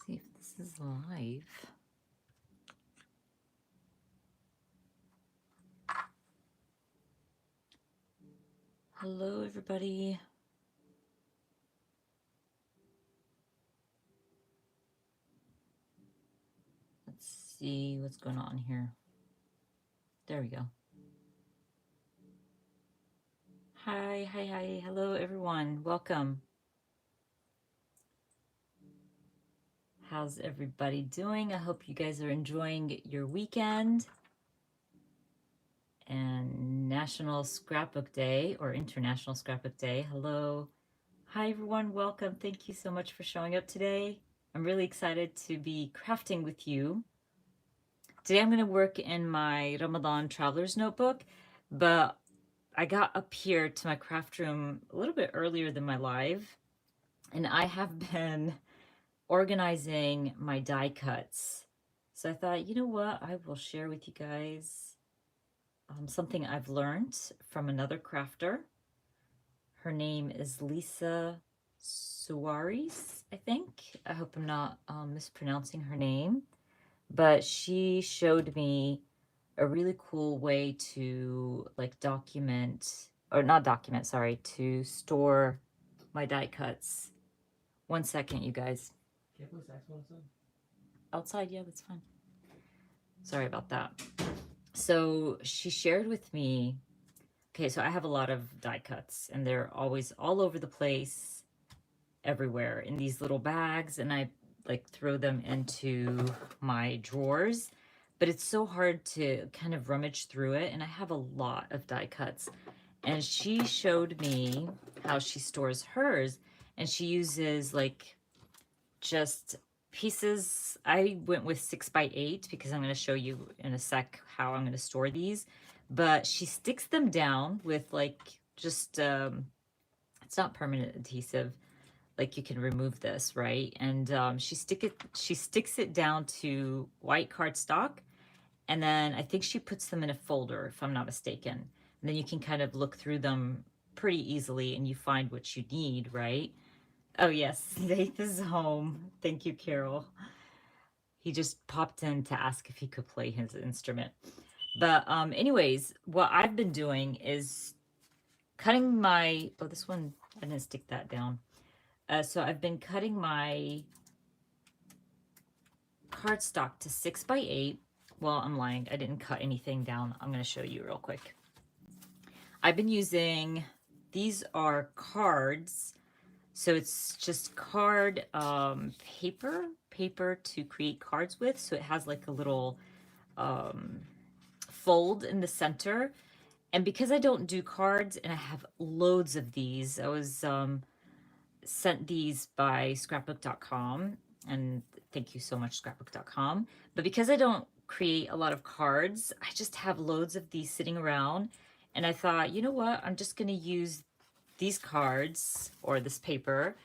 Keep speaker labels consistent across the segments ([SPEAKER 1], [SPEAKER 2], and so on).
[SPEAKER 1] See if this is live. Hello, everybody. Let's see what's going on here. There we go. Hi. Hello, everyone. Welcome. How's everybody doing? I hope you guys are enjoying your weekend and National Scrapbook Day or International Scrapbook Day. Hello. Hi, everyone. Welcome. Thank you so much for showing up today. I'm really excited to be crafting with you. Today I'm going to work in my Ramadan traveler's notebook, but I got up here to my craft room a little bit earlier than my live, and I have been organizing my die cuts. So I thought, you know what, I will share with you guys something I've learned from another crafter. Her name is Lisa Suarez, I think. I hope I'm not mispronouncing her name, but she showed me a really cool way to like document, or not document, sorry, to store my die cuts. 1 second, you guys.
[SPEAKER 2] Can I put saxophone outside?
[SPEAKER 1] Outside, yeah, that's fine. Sorry about that. So she shared with me, okay, so I have a lot of die cuts and they're always all over the place, everywhere in these little bags, and I like throw them into my drawers, but it's so hard to kind of rummage through it, and I have a lot of die cuts. And she showed me how she stores hers, and she uses like just pieces. I went with 6x8 because I'm going to show you in a sec how I'm going to store these, but she sticks them down with like just it's not permanent adhesive, like you can remove this, right? And she sticks it down to white cardstock, and then I think she puts them in a folder, if I'm not mistaken. And then you can kind of look through them pretty easily and you find what you need, right? Oh yes, Nath is home. Thank you, Carol. He just popped in to ask if he could play his instrument. But anyways, what I've been doing is cutting my, oh, this one, I didn't stick that down. So I've been cutting my cardstock to 6x8. Well, I'm lying. I didn't cut anything down. I'm going to show you real quick. I've been using, these are cards. So it's just card paper to create cards with. So it has like a little fold in the center. And because I don't do cards and I have loads of these, I was sent these by scrapbook.com, and thank you so much, scrapbook.com. But because I don't create a lot of cards, I just have loads of these sitting around, and I thought, you know what, I'm just going to use these cards or this paper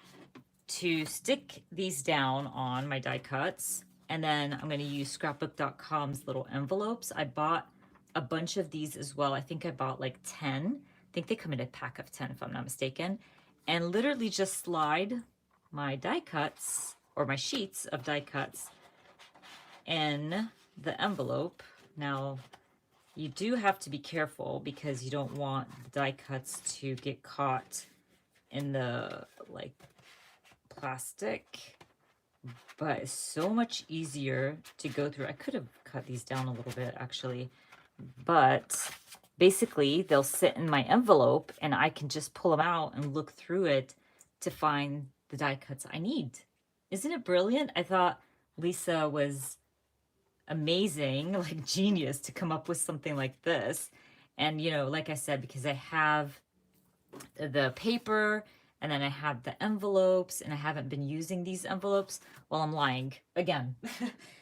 [SPEAKER 1] to stick these down on my die cuts, and then I'm going to use scrapbook.com's little envelopes. I bought a bunch of these as well. I think I bought like 10. I think they come in a pack of 10 if I'm not mistaken. And literally just slide my die cuts or my sheets of die cuts in the envelope. Now, you do have to be careful because you don't want the die cuts to get caught in the like plastic, but it's so much easier to go through. I could have cut these down a little bit actually, but basically they'll sit in my envelope and I can just pull them out and look through it to find the die cuts I need. Isn't it brilliant? I thought Lisa was amazing, like genius, to come up with something like this. And you know, like I said, because I have the paper and then I have the envelopes, and I haven't been using these envelopes. Well, I'm lying again.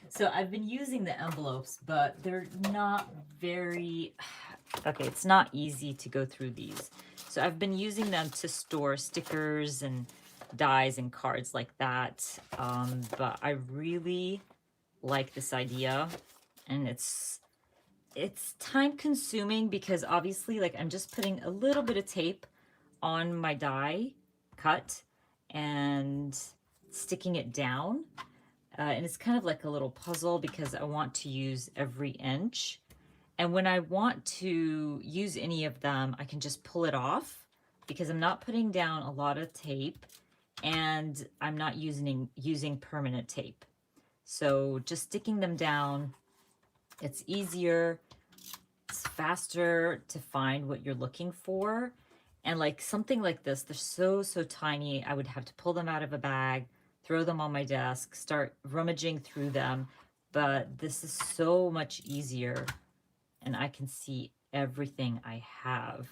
[SPEAKER 1] So I've been using the envelopes, but they're not very, okay, it's not easy to go through these. So I've been using them to store stickers and dies and cards like that. But I really like this idea, and it's time consuming because obviously like I'm just putting a little bit of tape on my die cut and sticking it down. And it's kind of like a little puzzle because I want to use every inch. And when I want to use any of them, I can just pull it off because I'm not putting down a lot of tape and I'm not using permanent tape. So just sticking them down, it's easier, it's faster to find what you're looking for. And like something like this, they're so tiny. I would have to pull them out of a bag, throw them on my desk, start rummaging through them. But this is so much easier and I can see everything I have.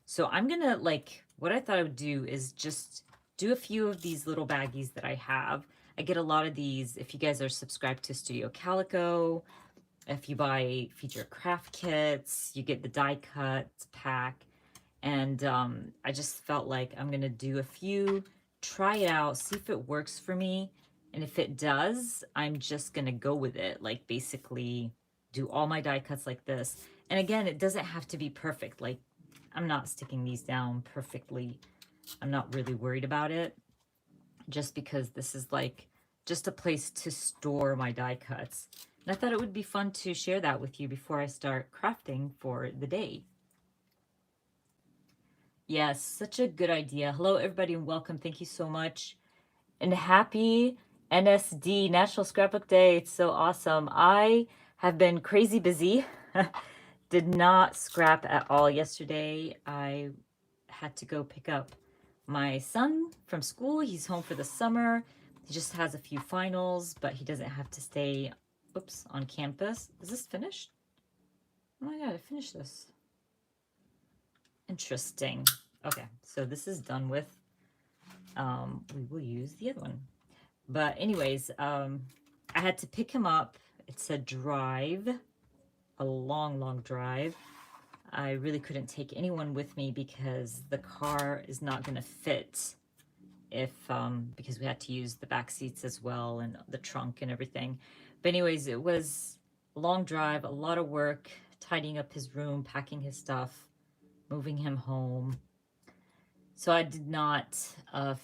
[SPEAKER 1] So I'm gonna like, what I thought I would do is just do a few of these little baggies that I have. I get a lot of these if you guys are subscribed to Studio Calico. If you buy feature craft kits, you get the die cut pack. And I just felt like I'm gonna do a few, try it out, see if it works for me. And if it does, I'm just gonna go with it. Like basically do all my die cuts like this. And again, it doesn't have to be perfect. Like I'm not sticking these down perfectly. I'm not really worried about it just because this is like just a place to store my die cuts. And I thought it would be fun to share that with you before I start crafting for the day. Yes, such a good idea. Hello, everybody, and welcome. Thank you so much. And happy NSD, National Scrapbook Day. It's so awesome. I have been crazy busy. Did not scrap at all yesterday. I had to go pick up my son from school. He's home for the summer. He just has a few finals, but he doesn't have to stay, oops, on campus. Is this finished? Oh my God, I finished this. Interesting. Okay, so this is done with. We will use the other one. But anyways, I had to pick him up. It's a drive, a long drive. I really couldn't take anyone with me because the car is not going to fit if because we had to use the back seats as well and the trunk and everything. But anyways, it was a long drive, a lot of work, tidying up his room, packing his stuff, moving him home. So I did not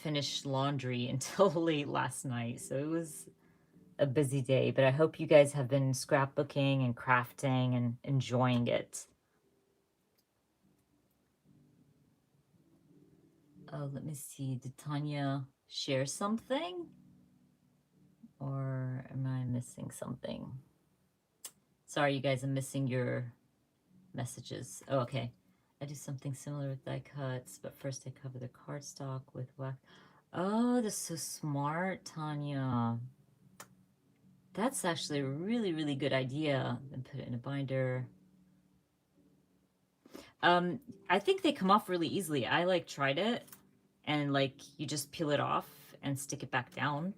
[SPEAKER 1] finish laundry until late last night. So it was a busy day, but I hope you guys have been scrapbooking and crafting and enjoying it. Oh, let me see. Did Tanya share something? Or am I missing something? Sorry, you guys, I'm missing your messages. Oh, okay. I do something similar with die cuts, but first I cover the cardstock with wax. Oh, that's so smart, Tanya. That's actually a really good idea. Then put it in a binder. I think they come off really easily. I like tried it and like you just peel it off and stick it back down.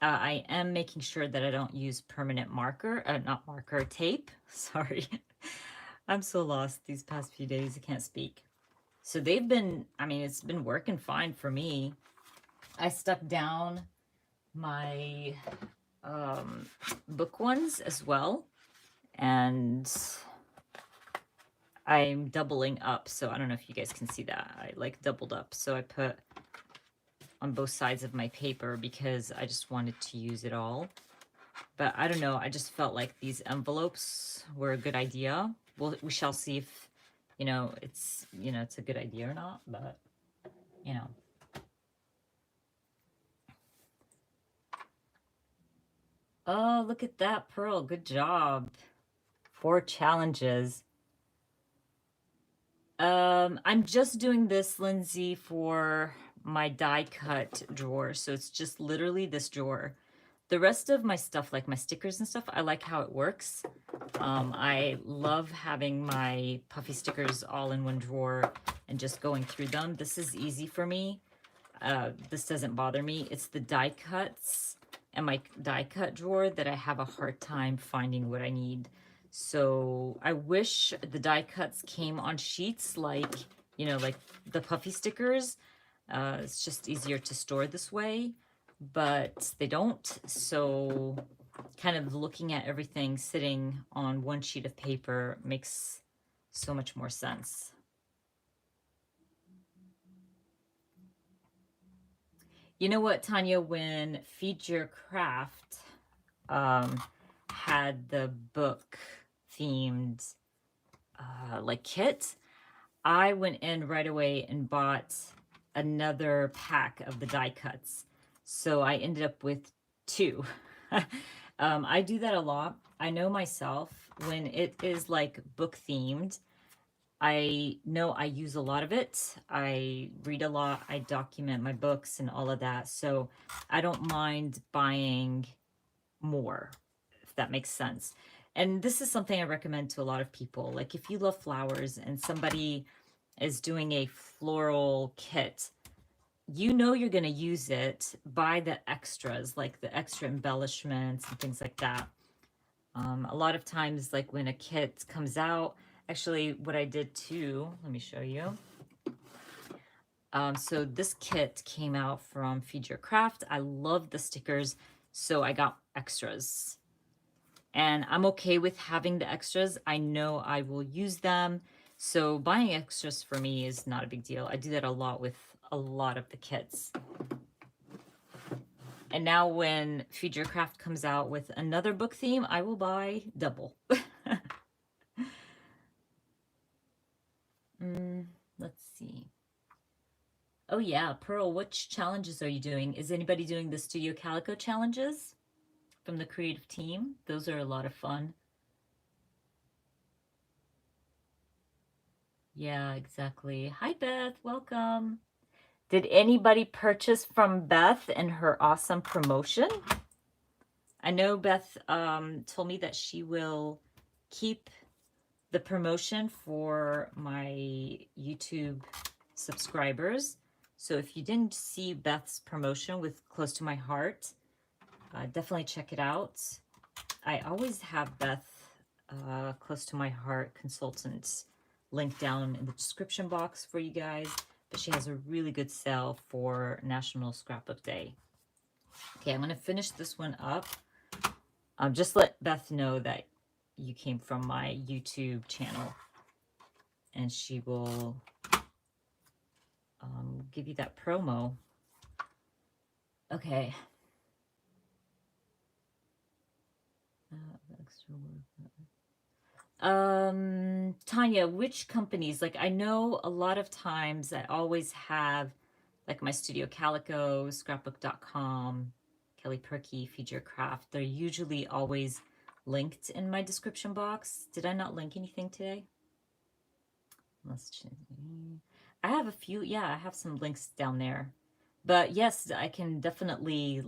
[SPEAKER 1] I am making sure that I don't use permanent marker, not marker, tape. Sorry. I'm so lost these past few days. I can't speak. So they've been, I mean, it's been working fine for me. I stuck down my book ones as well. And I'm doubling up. So I don't know if you guys can see that. I like doubled up. So I put on both sides of my paper because I just wanted to use it all. But I don't know. I just felt like these envelopes were a good idea. Well, we shall see if, it's a good idea or not. But, Oh, look at that, Pearl. Good job. 4 challenges. I'm just doing this, Lindsay, for my die cut drawer. So it's just literally this drawer. The rest of my stuff, like my stickers and stuff, I like how it works. I love having my puffy stickers all in one drawer and just going through them. This is easy for me. This doesn't bother me. It's the die cuts and my die cut drawer that I have a hard time finding what I need. So I wish the die cuts came on sheets like, like the puffy stickers. It's just easier to store this way, but they don't. So kind of looking at everything sitting on one sheet of paper makes so much more sense. You know what, Tanya, when Feed Your Craft had the book themed like kit, I went in right away and bought another pack of the die cuts. So I ended up with 2. I do that a lot. I know myself when it is like book themed, I know I use a lot of it. I read a lot. I document my books and all of that. So I don't mind buying more, if that makes sense. And this is something I recommend to a lot of people. Like if you love flowers and somebody is doing a floral kit, you know you're going to use it. Buy the extras, like the extra embellishments and things like that. A lot of times, like when a kit comes out, actually what I did too, let me show you. So this kit came out from Feed Your Craft. I love the stickers, so I got extras. And I'm okay with having the extras. I know I will use them. So buying extras for me is not a big deal. I do that a lot with a lot of the kits. And now when Feed Your Craft comes out with another book theme, I will buy double. Let's see. Oh yeah, Pearl, which challenges are you doing? Is anybody doing the Studio Calico challenges from the creative team? Those are a lot of fun. Yeah, exactly. Hi, Beth. Welcome. Did anybody purchase from Beth and her awesome promotion? I know Beth told me that she will keep the promotion for my YouTube subscribers. So if you didn't see Beth's promotion with Close to My Heart, definitely check it out. I always have Beth Close to My Heart consultant link down in the description box for you guys. But she has a really good sale for National Scrapbook Day. Okay, I'm going to finish this one up. Just let Beth know that you came from my YouTube channel, and she will give you that promo. Okay. Extra work. Tanya, which companies? Like, I know a lot of times I always have like my Studio Calico, Scrapbook.com, Kelly Perky, Feed Your Craft. They're usually always linked in my description box. Did I not link anything today? I have a few. Yeah, I have some links down there. But yes, I can definitely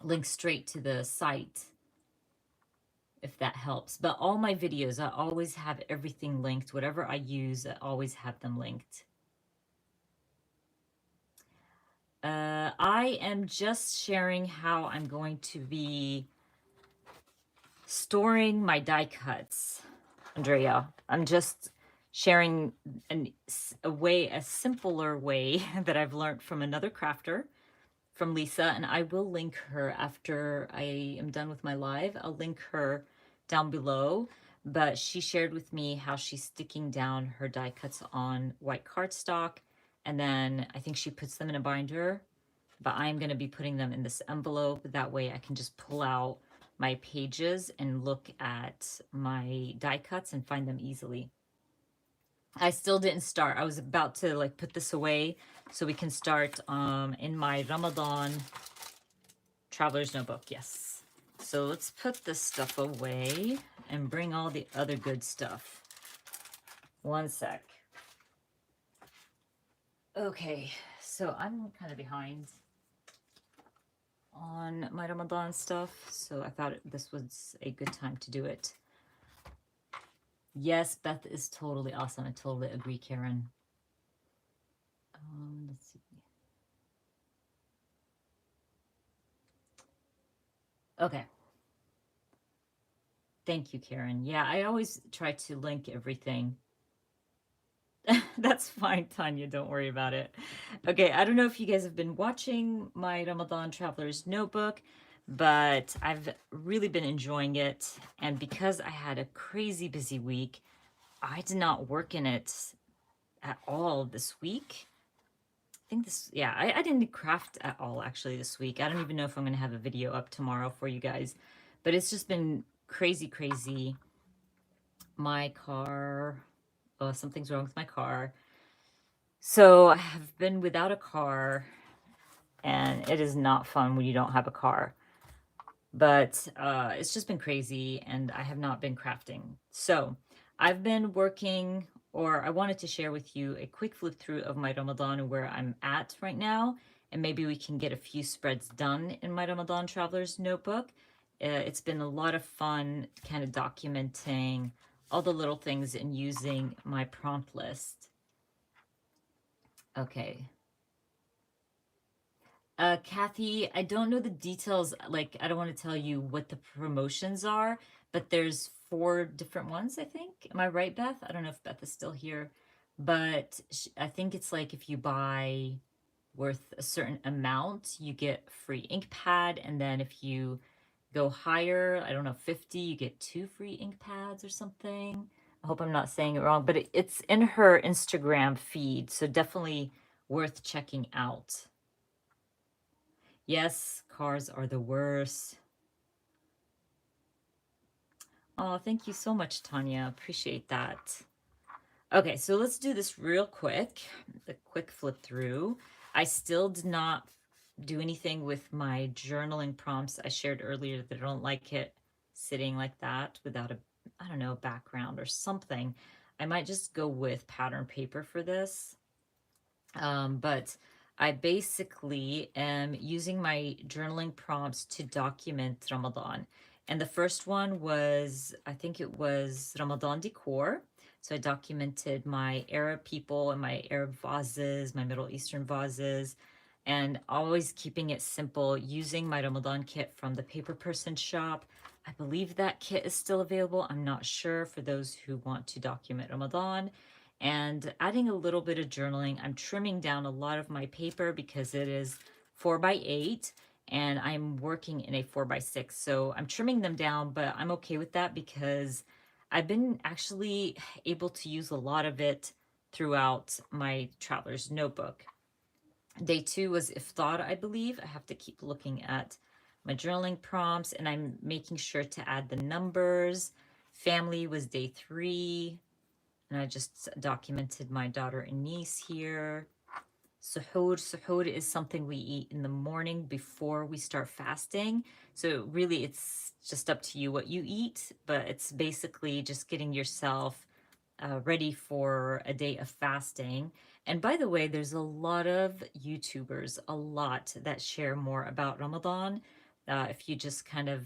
[SPEAKER 1] link straight to the site if that helps. But all my videos, I always have everything linked. Whatever I use, I always have them linked. I am just sharing how I'm going to be storing my die cuts, Andrea. I'm just sharing a simpler way that I've learned from another crafter, from Lisa, and I will link her after I am done with my live. I'll link her down below, but she shared with me how she's sticking down her die cuts on white cardstock, and then I think she puts them in a binder, but I'm going to be putting them in this envelope. That way I can just pull out my pages and look at my die cuts and find them easily. I still didn't start. I was about to like put this away so we can start in my Ramadan traveler's notebook. Yes. So let's put this stuff away and bring all the other good stuff. One sec. Okay, so I'm kind of behind on my Ramadan stuff, so I thought this was a good time to do it. Yes, Beth is totally awesome. I totally agree, Karen. Let's see. Okay. Thank you, Karen. Yeah, I always try to link everything. That's fine, Tanya. Don't worry about it. Okay, I don't know if you guys have been watching my Ramadan Traveler's Notebook, but I've really been enjoying it. And because I had a crazy busy week, I did not work in it at all this week. I think this, yeah, I didn't craft at all actually this week. I don't even know if I'm going to have a video up tomorrow for you guys, but it's just been crazy, crazy. My car, oh, something's wrong with my car. So I have been without a car, and it is not fun when you don't have a car. But it's just been crazy, and I have not been crafting. So I've been working, or I wanted to share with you a quick flip through of my Ramadan and where I'm at right now, and maybe we can get a few spreads done in my Ramadan Traveler's Notebook. It's been a lot of fun kind of documenting all the little things and using my prompt list. Okay. Kathy, I don't know the details. Like, I don't want to tell you what the promotions are, but there's 4 different ones, I think. Am I right, Beth? I don't know if Beth is still here, but I think it's like if you buy worth a certain amount, you get free ink pad, and then if you go higher, I don't know, 50, you get 2 free ink pads or something. I hope I'm not saying it wrong, but it's in her Instagram feed, so definitely worth checking out. Yes, cars are the worst. Oh, thank you so much, Tanya. Appreciate that. Okay, so let's do this real quick. The quick flip through. I still did not do anything with my journaling prompts. I shared earlier that I don't like it sitting like that without a, I don't know, background or something. I might just go with pattern paper for this. But I basically am using my journaling prompts to document Ramadan. And the first one was, I think it was Ramadan decor. So I documented my Arab people and my Arab vases, my Middle Eastern vases, and always keeping it simple using my Ramadan kit from the Paper Person shop. I believe that kit is still available. I'm not sure for those who want to document Ramadan, and adding a little bit of journaling. I'm trimming down a lot of my paper because it is 4x8 and I'm working in a 4x6. So I'm trimming them down, but I'm okay with that because I've been actually able to use a lot of it throughout my traveler's notebook. Day 2 was iftar, I believe. I have to keep looking at my journaling prompts, and I'm making sure to add the numbers. Family was day 3. And I just documented my daughter and niece here. Suhoor. Suhoor is something we eat in the morning before we start fasting. So really it's just up to you what you eat, but it's basically just getting yourself ready for a day of fasting. And by the way, there's a lot of YouTubers, a lot that share more about Ramadan. If you just kind of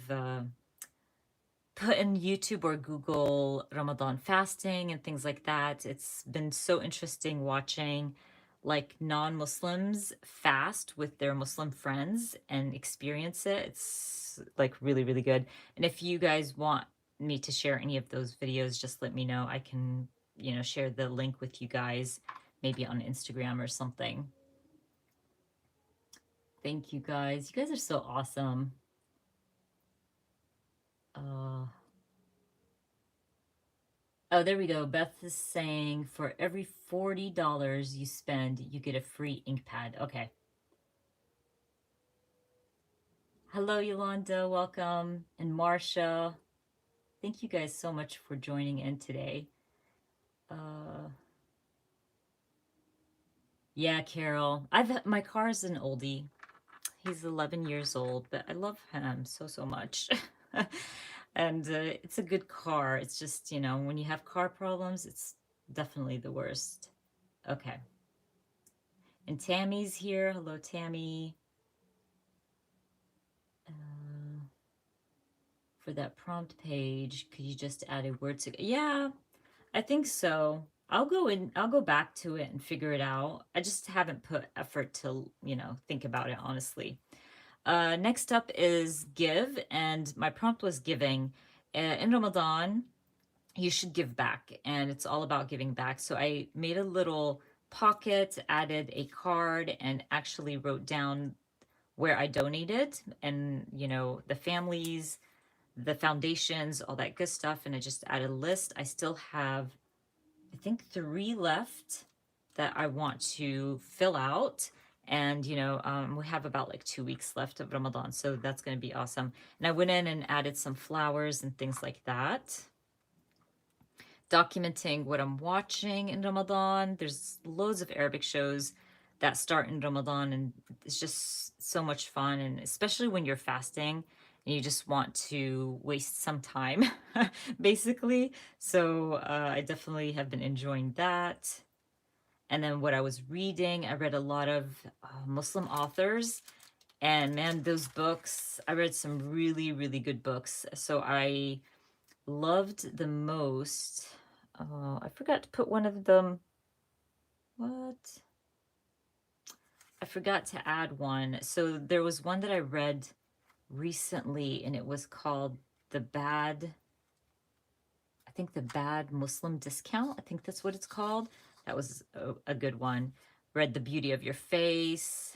[SPEAKER 1] put in YouTube or Google Ramadan fasting and things like that. It's been so interesting watching like non-Muslims fast with their Muslim friends and experience it. It's like really, really good. And if you guys want me to share any of those videos, just let me know. I can, share the link with you guys, maybe on Instagram or something. Thank you guys. You guys are so awesome. Oh, there we go. Beth is saying for every $40 you spend, you get a free ink pad. Okay. Hello, Yolanda. Welcome. And Marsha. Thank you guys so much for joining in today. Yeah, Carol. My car's an oldie. He's 11 years old, but I love him so, so much. And it's a good car. It's just, when you have car problems, it's definitely the worst. Okay. And Tammy's here. Hello, Tammy. For that prompt page, could you just add a word to? Yeah, I think so. I'll go back to it and figure it out. I just haven't put effort to, think about it, honestly. Next up is give, and my prompt was giving. In Ramadan, you should give back, and it's all about giving back. So I made a little pocket, added a card, and actually wrote down where I donated and, the families, the foundations, all that good stuff. And I just added a list. I still have, I think, 3 left that I want to fill out. And, we have about like 2 weeks left of Ramadan. So that's going to be awesome. And I went in and added some flowers and things like that. Documenting what I'm watching in Ramadan. There's loads of Arabic shows that start in Ramadan, and it's just so much fun. And especially when you're fasting and you just want to waste some time, basically. So I definitely have been enjoying that. And then what I was reading, I read a lot of Muslim authors. And man, those books, I read some really, really good books. So I loved the most. Oh, I forgot to put one of them. What? I forgot to add one. So there was one that I read recently, and it was called The Bad, I think The Bad Muslim Discount. I think that's what it's called. That was a good one. Read The Beauty of Your Face.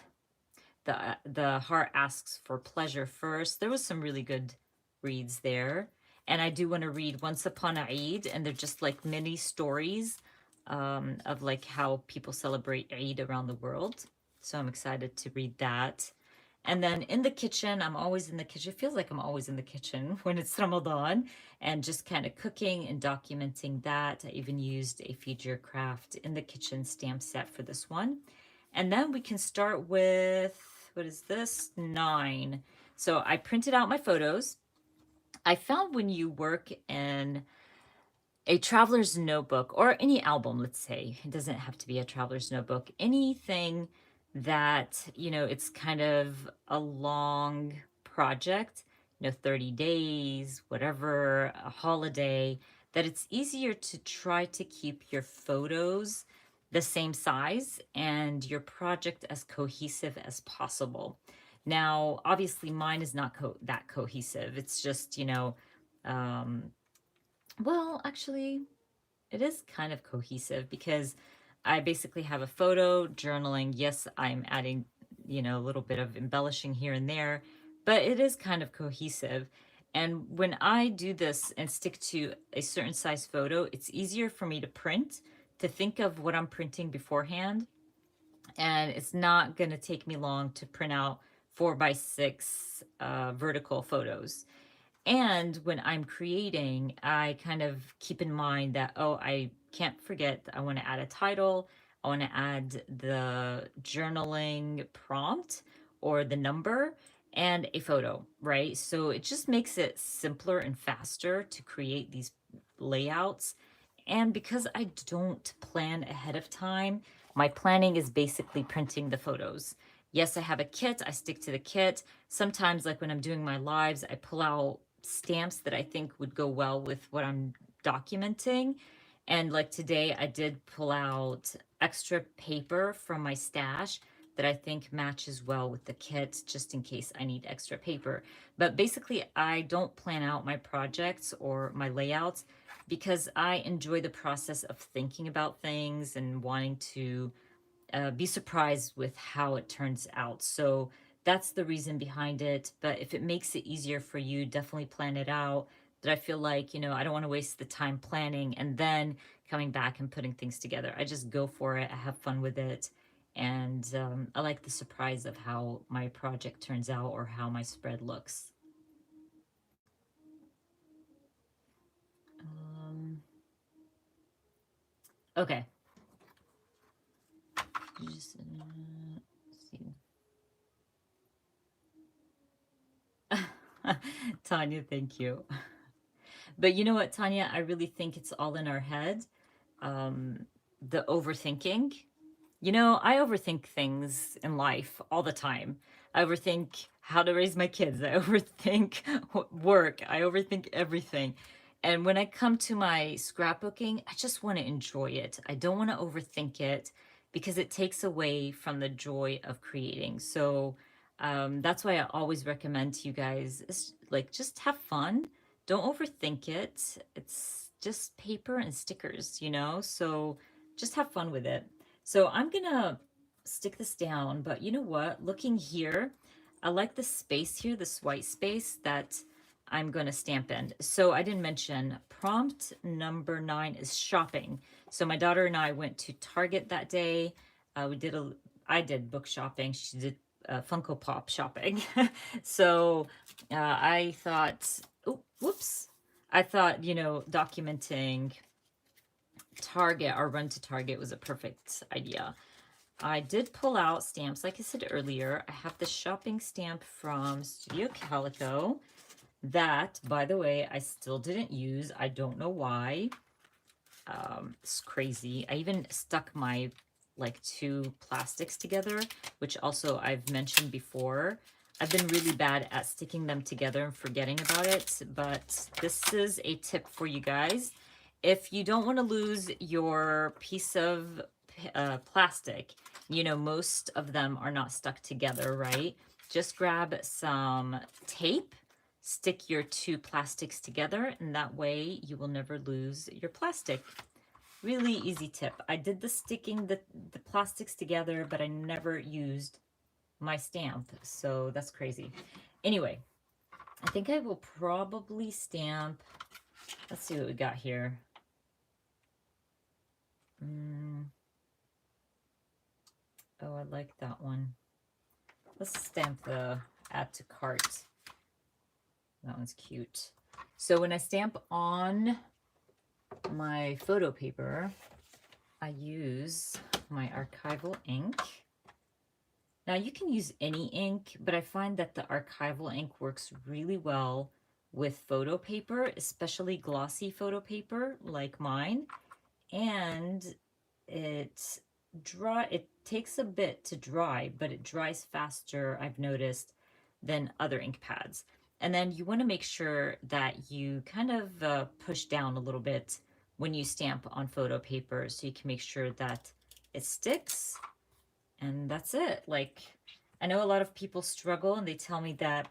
[SPEAKER 1] The Heart Asks for Pleasure First. There was some really good reads there. And I do want to read Once Upon a Eid, and they're just like mini stories of like how people celebrate Eid around the world. So I'm excited to read that. And then in the kitchen, I'm always in the kitchen. It feels like I'm always in the kitchen when it's Ramadan, and just kind of cooking and documenting that. I even used a Feed Your Craft in the kitchen stamp set for this one. And then we can start with, what is this? 9. So I printed out my photos. I found when you work in a traveler's notebook or any album, let's say, it doesn't have to be a traveler's notebook, anything that, it's kind of a long project, 30 days, whatever, a holiday, that it's easier to try to keep your photos the same size and your project as cohesive as possible. Now, obviously, mine is not that cohesive. It's just, um, well, actually, it is kind of cohesive because I basically have a photo journaling. Yes, I'm adding, a little bit of embellishing here and there, but it is kind of cohesive. And when I do this and stick to a certain size photo, it's easier for me to print, to think of what I'm printing beforehand. And it's not going to take me long to print out 4x6 vertical photos. And when I'm creating, I kind of keep in mind that, oh, I can't forget, I want to add a title. I want to add the journaling prompt or the number and a photo, right? So it just makes it simpler and faster to create these layouts. And because I don't plan ahead of time, my planning is basically printing the photos. Yes, I have a kit. I stick to the kit. Sometimes, like when I'm doing my lives, I pull out stamps that I think would go well with what I'm documenting. And like today, I did pull out extra paper from my stash that I think matches well with the kit, just in case I need extra paper. But basically, I don't plan out my projects or my layouts because I enjoy the process of thinking about things and wanting to be surprised with how it turns out. So that's the reason behind it. But if it makes it easier for you, definitely plan it out. But I feel like, I don't want to waste the time planning and then coming back and putting things together. I just go for it. I have fun with it. And I like the surprise of how my project turns out or how my spread looks. Um, okay. Just, see. Tanya, thank you. But you know what, Tanya? I really think it's all in our head. The overthinking. I overthink things in life all the time. I overthink how to raise my kids. I overthink work. I overthink everything. And when I come to my scrapbooking, I just want to enjoy it. I don't want to overthink it because it takes away from the joy of creating. So that's why I always recommend to you guys, is like, just have fun. Don't overthink it. It's just paper and stickers, So just have fun with it. So I'm gonna stick this down, but you know what? Looking here, I like the space here, this white space that I'm gonna stamp in. So I didn't mention prompt number 9 is shopping. So my daughter and I went to Target that day. We did I did book shopping. She did Funko Pop shopping. So I thought, oh, whoops. I thought, you know, documenting Target, our run to Target, was a perfect idea. I did pull out stamps, like I said earlier. I have the shopping stamp from Studio Calico that, by the way, I still didn't use. I don't know why. It's crazy. I even stuck my like two plastics together, which also I've mentioned before. I've been really bad at sticking them together and forgetting about it, but this is a tip for you guys. If you don't want to lose your piece of plastic, you know, most of them are not stuck together, right? Just grab some tape, stick your two plastics together, and that way you will never lose your plastic. Really easy tip. I did the sticking the plastics together, but I never used my stamp, so that's crazy. Anyway, I think I will probably stamp, let's see what we got here. Oh, I like that one. Let's stamp the add to cart. That one's cute. So when I stamp on my photo paper, I use my archival ink. Now you can use any ink, but I find that the archival ink works really well with photo paper, especially glossy photo paper like mine. And it takes a bit to dry, but it dries faster, I've noticed, than other ink pads. And then you want to make sure that you kind of push down a little bit when you stamp on photo paper so you can make sure that it sticks. And that's it. Like, I know a lot of people struggle and they tell me that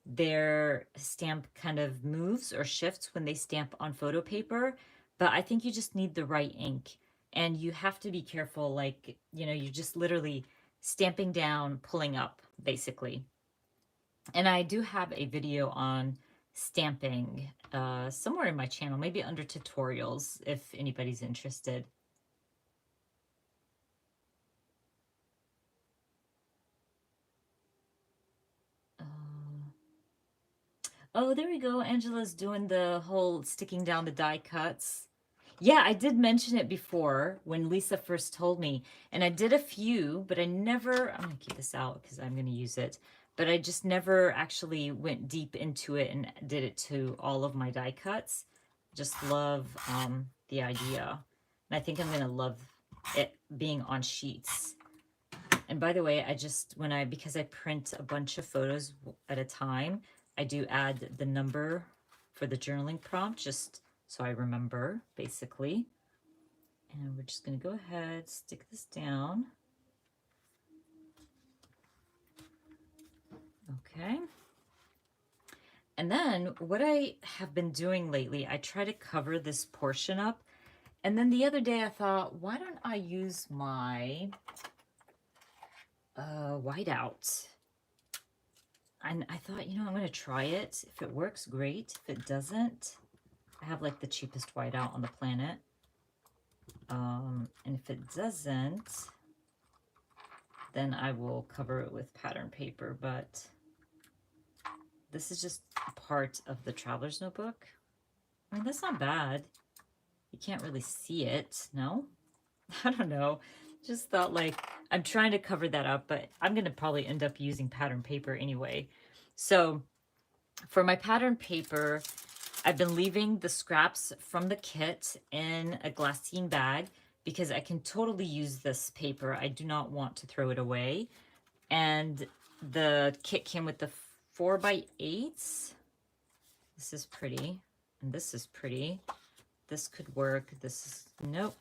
[SPEAKER 1] their stamp kind of moves or shifts when they stamp on photo paper, but I think you just need the right ink. And you have to be careful, like, you know, you're just literally stamping down, pulling up, basically. And I do have a video on stamping somewhere in my channel, maybe under tutorials, if anybody's interested. Oh, there we go. Angela's doing the whole sticking down the die cuts. Yeah, I did mention it before when Lisa first told me, and I did a few, but I never, I'm gonna keep this out because I'm gonna use it, but I just never actually went deep into it and did it to all of my die cuts. Just love the idea. And I think I'm gonna love it being on sheets. And by the way, because I print a bunch of photos at a time, I do add the number for the journaling prompt just so I remember, basically. And we're just going to go ahead, stick this down. Okay. And then what I have been doing lately, I try to cover this portion up. And then the other day I thought, why don't I use my whiteout? And I thought, you know, I'm going to try it. If it works, great. If it doesn't, I have like the cheapest whiteout on the planet. And if it doesn't, then I will cover it with pattern paper. But this is just part of the Traveler's Notebook. I mean, that's not bad. You can't really see it, no? I don't know. Just thought like, I'm trying to cover that up, but I'm going to probably end up using pattern paper anyway. So for my pattern paper, I've been leaving the scraps from the kit in a glassine bag because I can totally use this paper. I do not want to throw it away. And the kit came with the 4x8s. This is pretty. And this is pretty. This could work. This is, nope.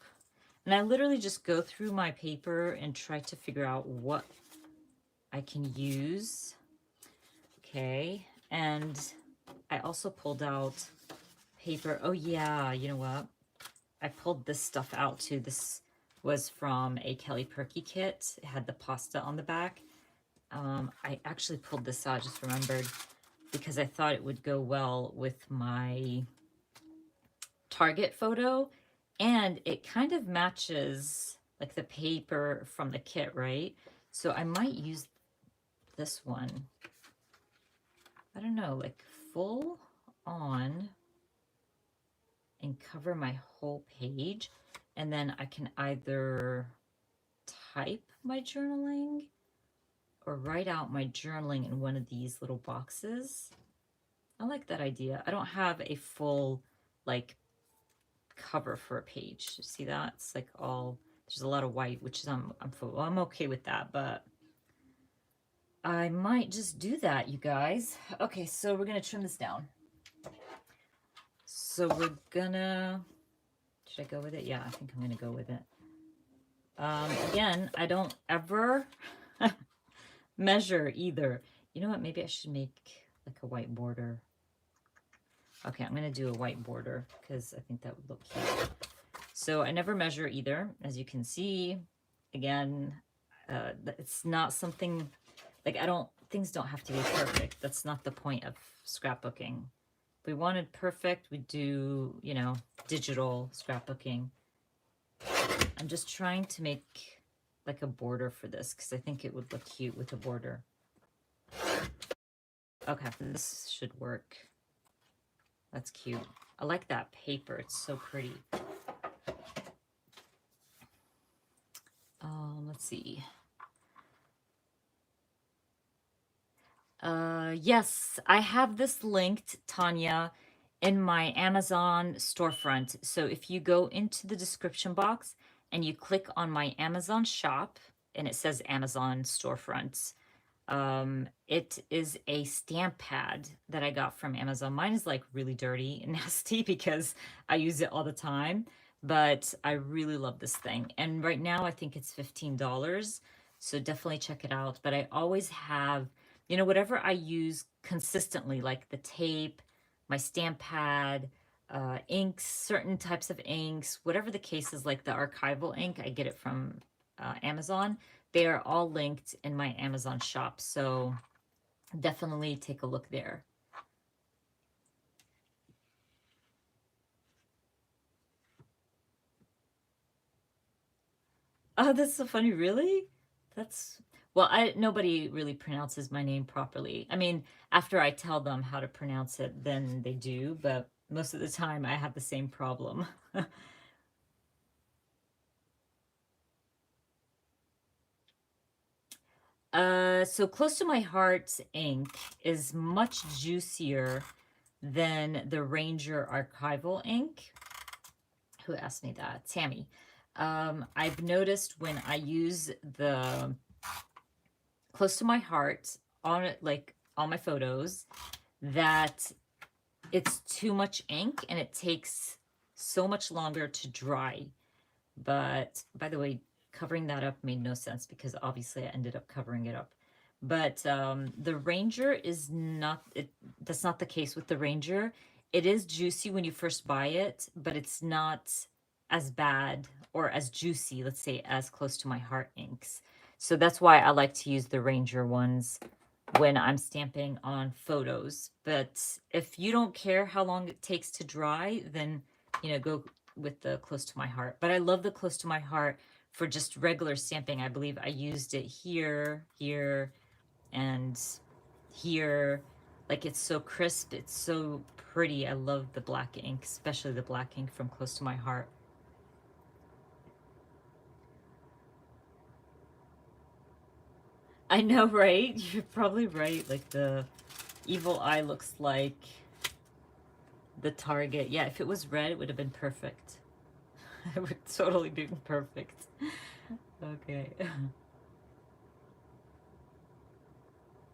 [SPEAKER 1] And I literally just go through my paper and try to figure out what I can use. Okay. And I also pulled out paper. Oh yeah, you know what? I pulled this stuff out too. This was from a Kelly Perky kit. It had the pasta on the back. I actually pulled this out, I just remembered, because I thought it would go well with my Target photo. And it kind of matches like the paper from the kit, right? So I might use this one. I don't know, like full on and cover my whole page. And then I can either type my journaling or write out my journaling in one of these little boxes. I like that idea. I don't have a full like cover for a page. See that? It's like all, there's a lot of white, which is I'm okay with that, but I might just do that, you guys. Okay, so we're gonna trim this down. So we're gonna, should I go with it? Yeah, I think I'm gonna go with it. Again, I don't ever measure either. You know what? Maybe I should make like a white border. Okay, I'm gonna do a white border because I think that would look cute. So I never measure either, as you can see. Again, it's not something like things don't have to be perfect. That's not the point of scrapbooking. If we wanted perfect, we'd do, you know, digital scrapbooking. I'm just trying to make like a border for this because I think it would look cute with a border. Okay, this should work. That's cute. I like that paper. It's so pretty. Let's see. Yes, I have this linked, Tanya, in my Amazon storefront. So if you go into the description box and you click on my Amazon shop and it says Amazon storefronts, it is a stamp pad that I got from Amazon. Mine is like really dirty and nasty because I use it all the time, but I really love this thing. And right now I think it's $15. So definitely check it out. But I always have, you know, whatever I use consistently, like the tape, my stamp pad, inks, certain types of inks, whatever the case is, like the archival ink, I get it from Amazon. They are all linked in my Amazon shop, so definitely take a look there. Oh, that's so funny. Really? That's, well, nobody really pronounces my name properly. I mean, after I tell them how to pronounce it, then they do, but most of the time I have the same problem. So Close to My Heart ink is much juicier than the Ranger archival ink. Who asked me that? Tammy. I've noticed when I use the Close to My Heart on it, like on my photos, that it's too much ink and it takes so much longer to dry. But by the way, covering that up made no sense because obviously I ended up covering it up. But the Ranger is not, that's not the case with the Ranger. It is juicy when you first buy it, but it's not as bad or as juicy, let's say, as Close to My Heart inks. So that's why I like to use the Ranger ones when I'm stamping on photos. But if you don't care how long it takes to dry, then, you know, go with the Close to My Heart. But I love the Close to My Heart for just regular stamping. I believe I used it here, here, and here. Like, it's so crisp. It's so pretty. I love the black ink, especially the black ink from Close to My Heart. I know, right? You're probably right. Like, the evil eye looks like the target. Yeah, if it was red, it would have been perfect. It would totally be perfect. Okay.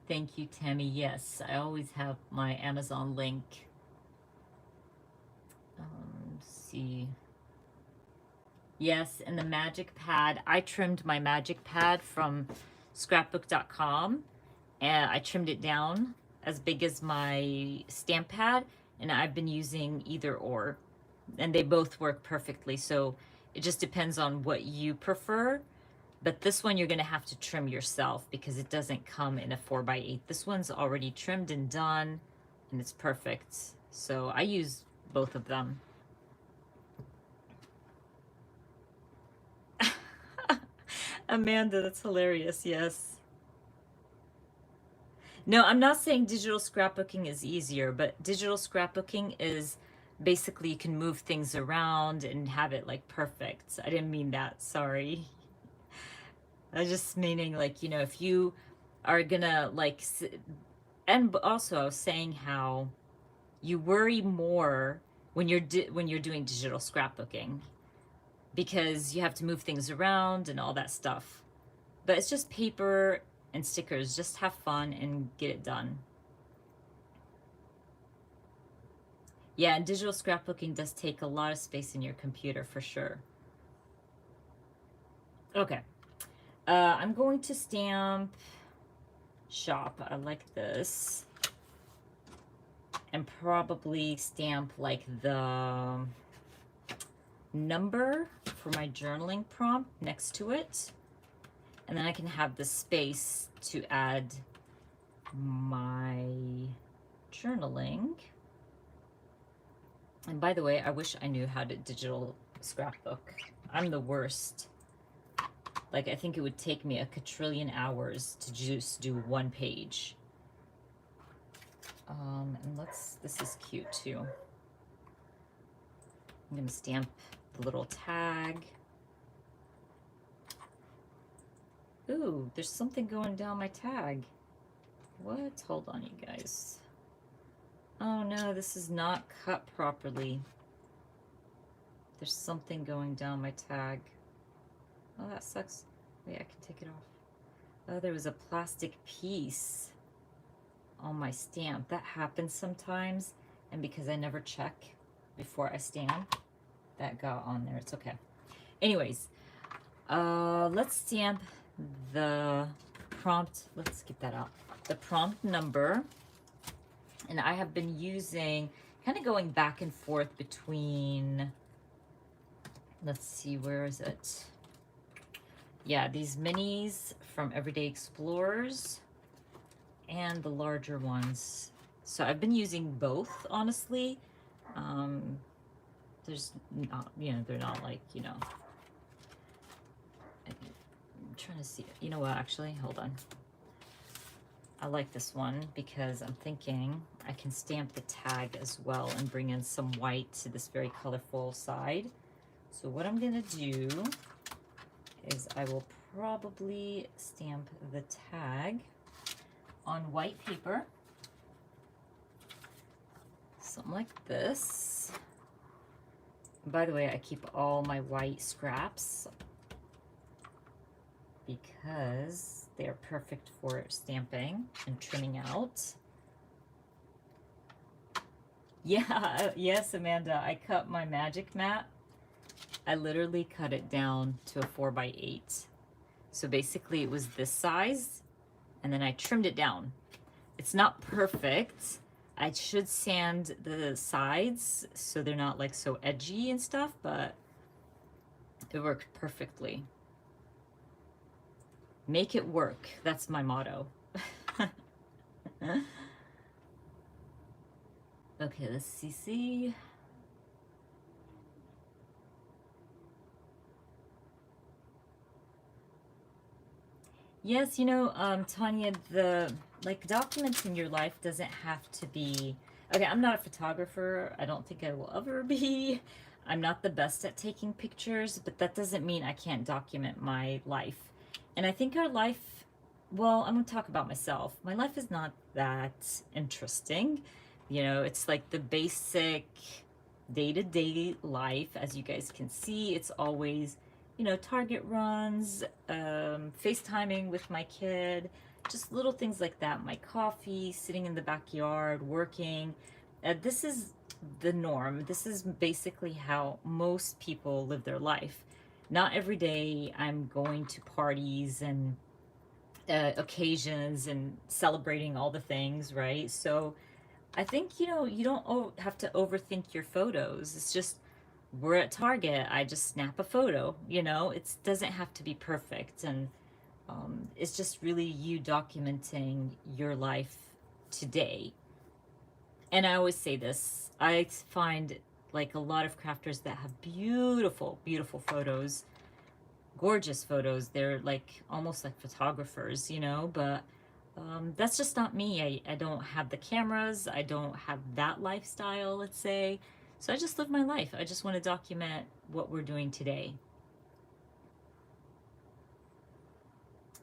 [SPEAKER 1] Thank you, Tammy. Yes, I always have my Amazon link. See. Yes, and the magic pad. I trimmed my magic pad from scrapbook.com and I trimmed it down as big as my stamp pad, and I've been using either or, and they both work perfectly. So it just depends on what you prefer. But this one you're going to have to trim yourself because it doesn't come in a 4x8. This one's already trimmed and done, and it's perfect. So I use both of them. Amanda, that's hilarious. Yes. No, I'm not saying digital scrapbooking is easier, but digital scrapbooking is basically you can move things around and have it like perfect. I didn't mean that. Sorry. I was just meaning like, you know, if you are gonna like, and also I was saying how you worry more when when you're doing digital scrapbooking because you have to move things around and all that stuff. But it's just paper and stickers. Just have fun and get it done. Yeah, and digital scrapbooking does take a lot of space in your computer for sure. Okay. I'm going to stamp shop. I like this. And probably stamp like the number for my journaling prompt next to it. And then I can have the space to add my journaling. And by the way, I wish I knew how to digital scrapbook. I'm the worst. Like, I think it would take me a quadrillion hours to just do one page. And this is cute too. I'm gonna stamp the little tag. Ooh, there's something going down my tag. What? Hold on, you guys. Oh no, this is not cut properly. There's something going down my tag. Oh, that sucks. Wait, I can take it off. Oh, there was a plastic piece on my stamp. That happens sometimes, and because I never check before I stamp, that got on there. It's okay. Anyways, let's stamp the prompt. Let's get that out. The prompt number. And I have been using, kind of going back and forth between, let's see, where is it? Yeah, these minis from Everyday Explorers and the larger ones. So I've been using both, honestly. There's not, you know, they're not like, you know, I'm trying to see, you know what, actually, hold on. I like this one because I'm thinking I can stamp the tag as well and bring in some white to this very colorful side. So what I'm gonna do is I will probably stamp the tag on white paper. Something like this. By the way, I keep all my white scraps because they're perfect for stamping and trimming out. Yeah, yes, Amanda, I cut my magic mat. I literally cut it down to a 4x8. So basically it was this size, and then I trimmed it down. It's not perfect. I should sand the sides so they're not like so edgy and stuff, but it worked perfectly. Make it work. That's my motto. Okay, let's see. Yes, you know, Tanya, the like documents in your life doesn't have to be, okay, I'm not a photographer. I don't think I will ever be. I'm not the best at taking pictures, but that doesn't mean I can't document my life. And I think our life, well, I'm going to talk about myself. My life is not that interesting. You know, it's like the basic day-to-day life. As you guys can see, it's always, you know, Target runs, FaceTiming with my kid, just little things like that. My coffee, sitting in the backyard, working. This is the norm. This is basically how most people live their life. Not every day I'm going to parties and occasions and celebrating all the things, right? So I think, you know, you don't have to overthink your photos. It's just, we're at Target, I just snap a photo, you know? It doesn't have to be perfect. And it's just really you documenting your life today. And I always say this, I find like a lot of crafters that have beautiful, beautiful photos, gorgeous photos. They're like almost like photographers, you know, but that's just not me. I don't have the cameras. I don't have that lifestyle, let's say. So I just live my life. I just want to document what we're doing today.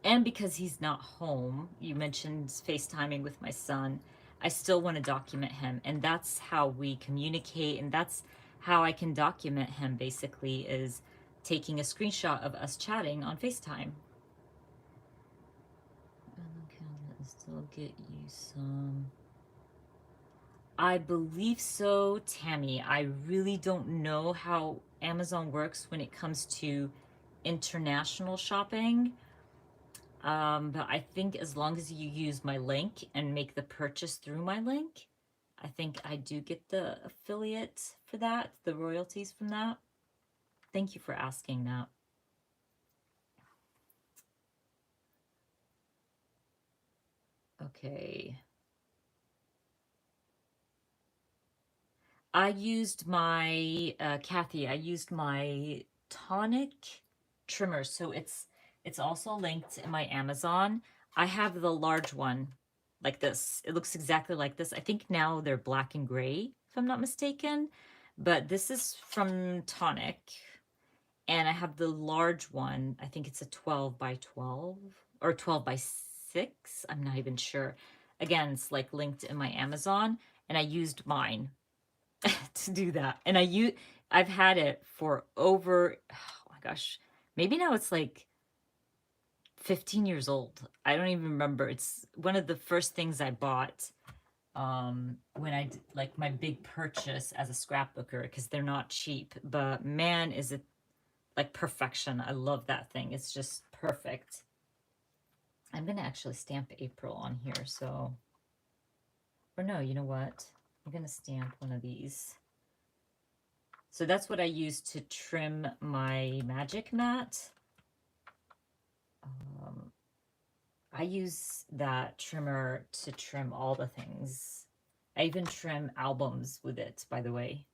[SPEAKER 1] And because he's not home, you mentioned FaceTiming with my son, I still want to document him. And that's how we communicate. And that's how I can document him basically, is taking a screenshot of us chatting on FaceTime. And still get you some. I believe so, Tammy. I really don't know how Amazon works when it comes to international shopping. But I think as long as you use my link and make the purchase through my link, I think I do get the affiliate for that, the royalties from that. Thank you for asking that. Okay. I used my, Kathy, I used my tonic trimmer. So it's also linked in my Amazon. I have the large one like this. It looks exactly like this. I think now they're black and gray, if I'm not mistaken. But this is from Tonic. And I have the large one. I think it's a 12 by 12 or 12 by 6. I'm not even sure. Again, it's like linked in my Amazon. And I used mine to do that. And I've had it for over, oh my gosh, maybe now it's like 15 years old. I don't even remember. It's one of the first things I bought when I did like my big purchase as a scrapbooker, because they're not cheap. But man, is it like perfection. I love that thing. It's just perfect. I'm gonna actually stamp April on here, so, or no, you know what? I'm gonna stamp one of these. So that's what I use to trim my magic mat. I use that trimmer to trim all the things. I even trim albums with it, by the way.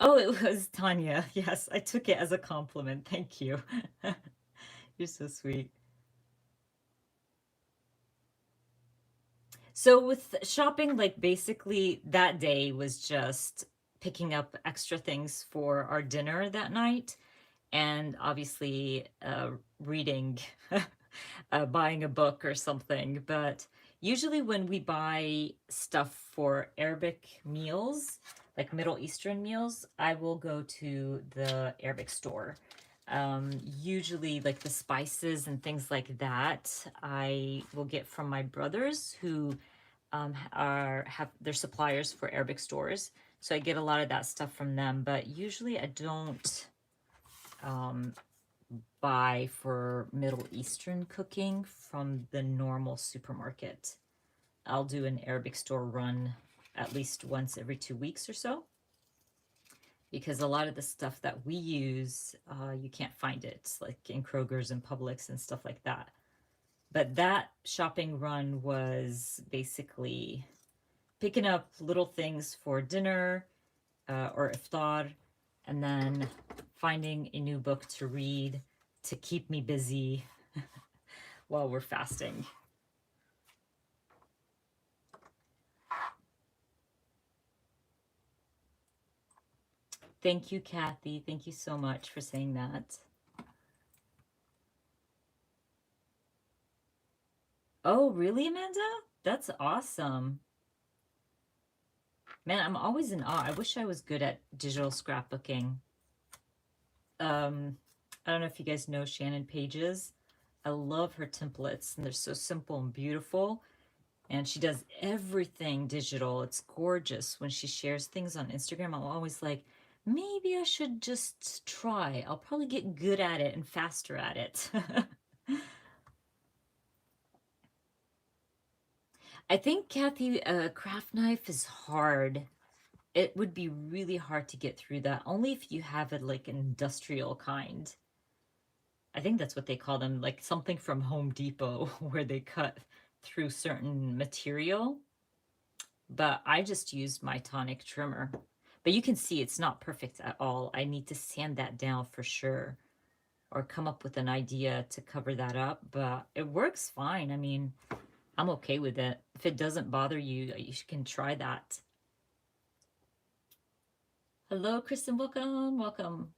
[SPEAKER 1] Oh, it was Tanya. Yes, I took it as a compliment. Thank you. You're so sweet. So with shopping, like basically that day was just picking up extra things for our dinner that night, and obviously reading, buying a book or something. But usually when we buy stuff for Arabic meals, like Middle Eastern meals, I will go to the Arabic store. Usually like the spices and things like that, I will get from my brothers who have their suppliers for Arabic stores. So I get a lot of that stuff from them, but usually I don't buy for Middle Eastern cooking from the normal supermarket. I'll do an Arabic store run at least once every 2 weeks or so, because a lot of the stuff that we use, you can't find it, like in Kroger's and Publix and stuff like that. But that shopping run was basically picking up little things for dinner or iftar, and then finding a new book to read to keep me busy while we're fasting. Thank you, Kathy. Thank you so much for saying that. Oh, really, Amanda? That's awesome. Man, I'm always in awe. I wish I was good at digital scrapbooking. I don't know if you guys know Shannon Pages. I love her templates, and they're so simple and beautiful. And she does everything digital. It's gorgeous. When she shares things on Instagram, I'm always like, maybe I should just try. I'll probably get good at it and faster at it. I think, Kathy, a craft knife is hard. It would be really hard to get through that, only if you have it like an industrial kind. I think that's what they call them, like something from Home Depot, where they cut through certain material. but I just used my tonic trimmer. But you can see it's not perfect at all. I need to sand that down for sure, or come up with an idea to cover that up, but it works fine. I mean, I'm okay with it. If it doesn't bother you, you can try that. Hello, Kristen, welcome, welcome.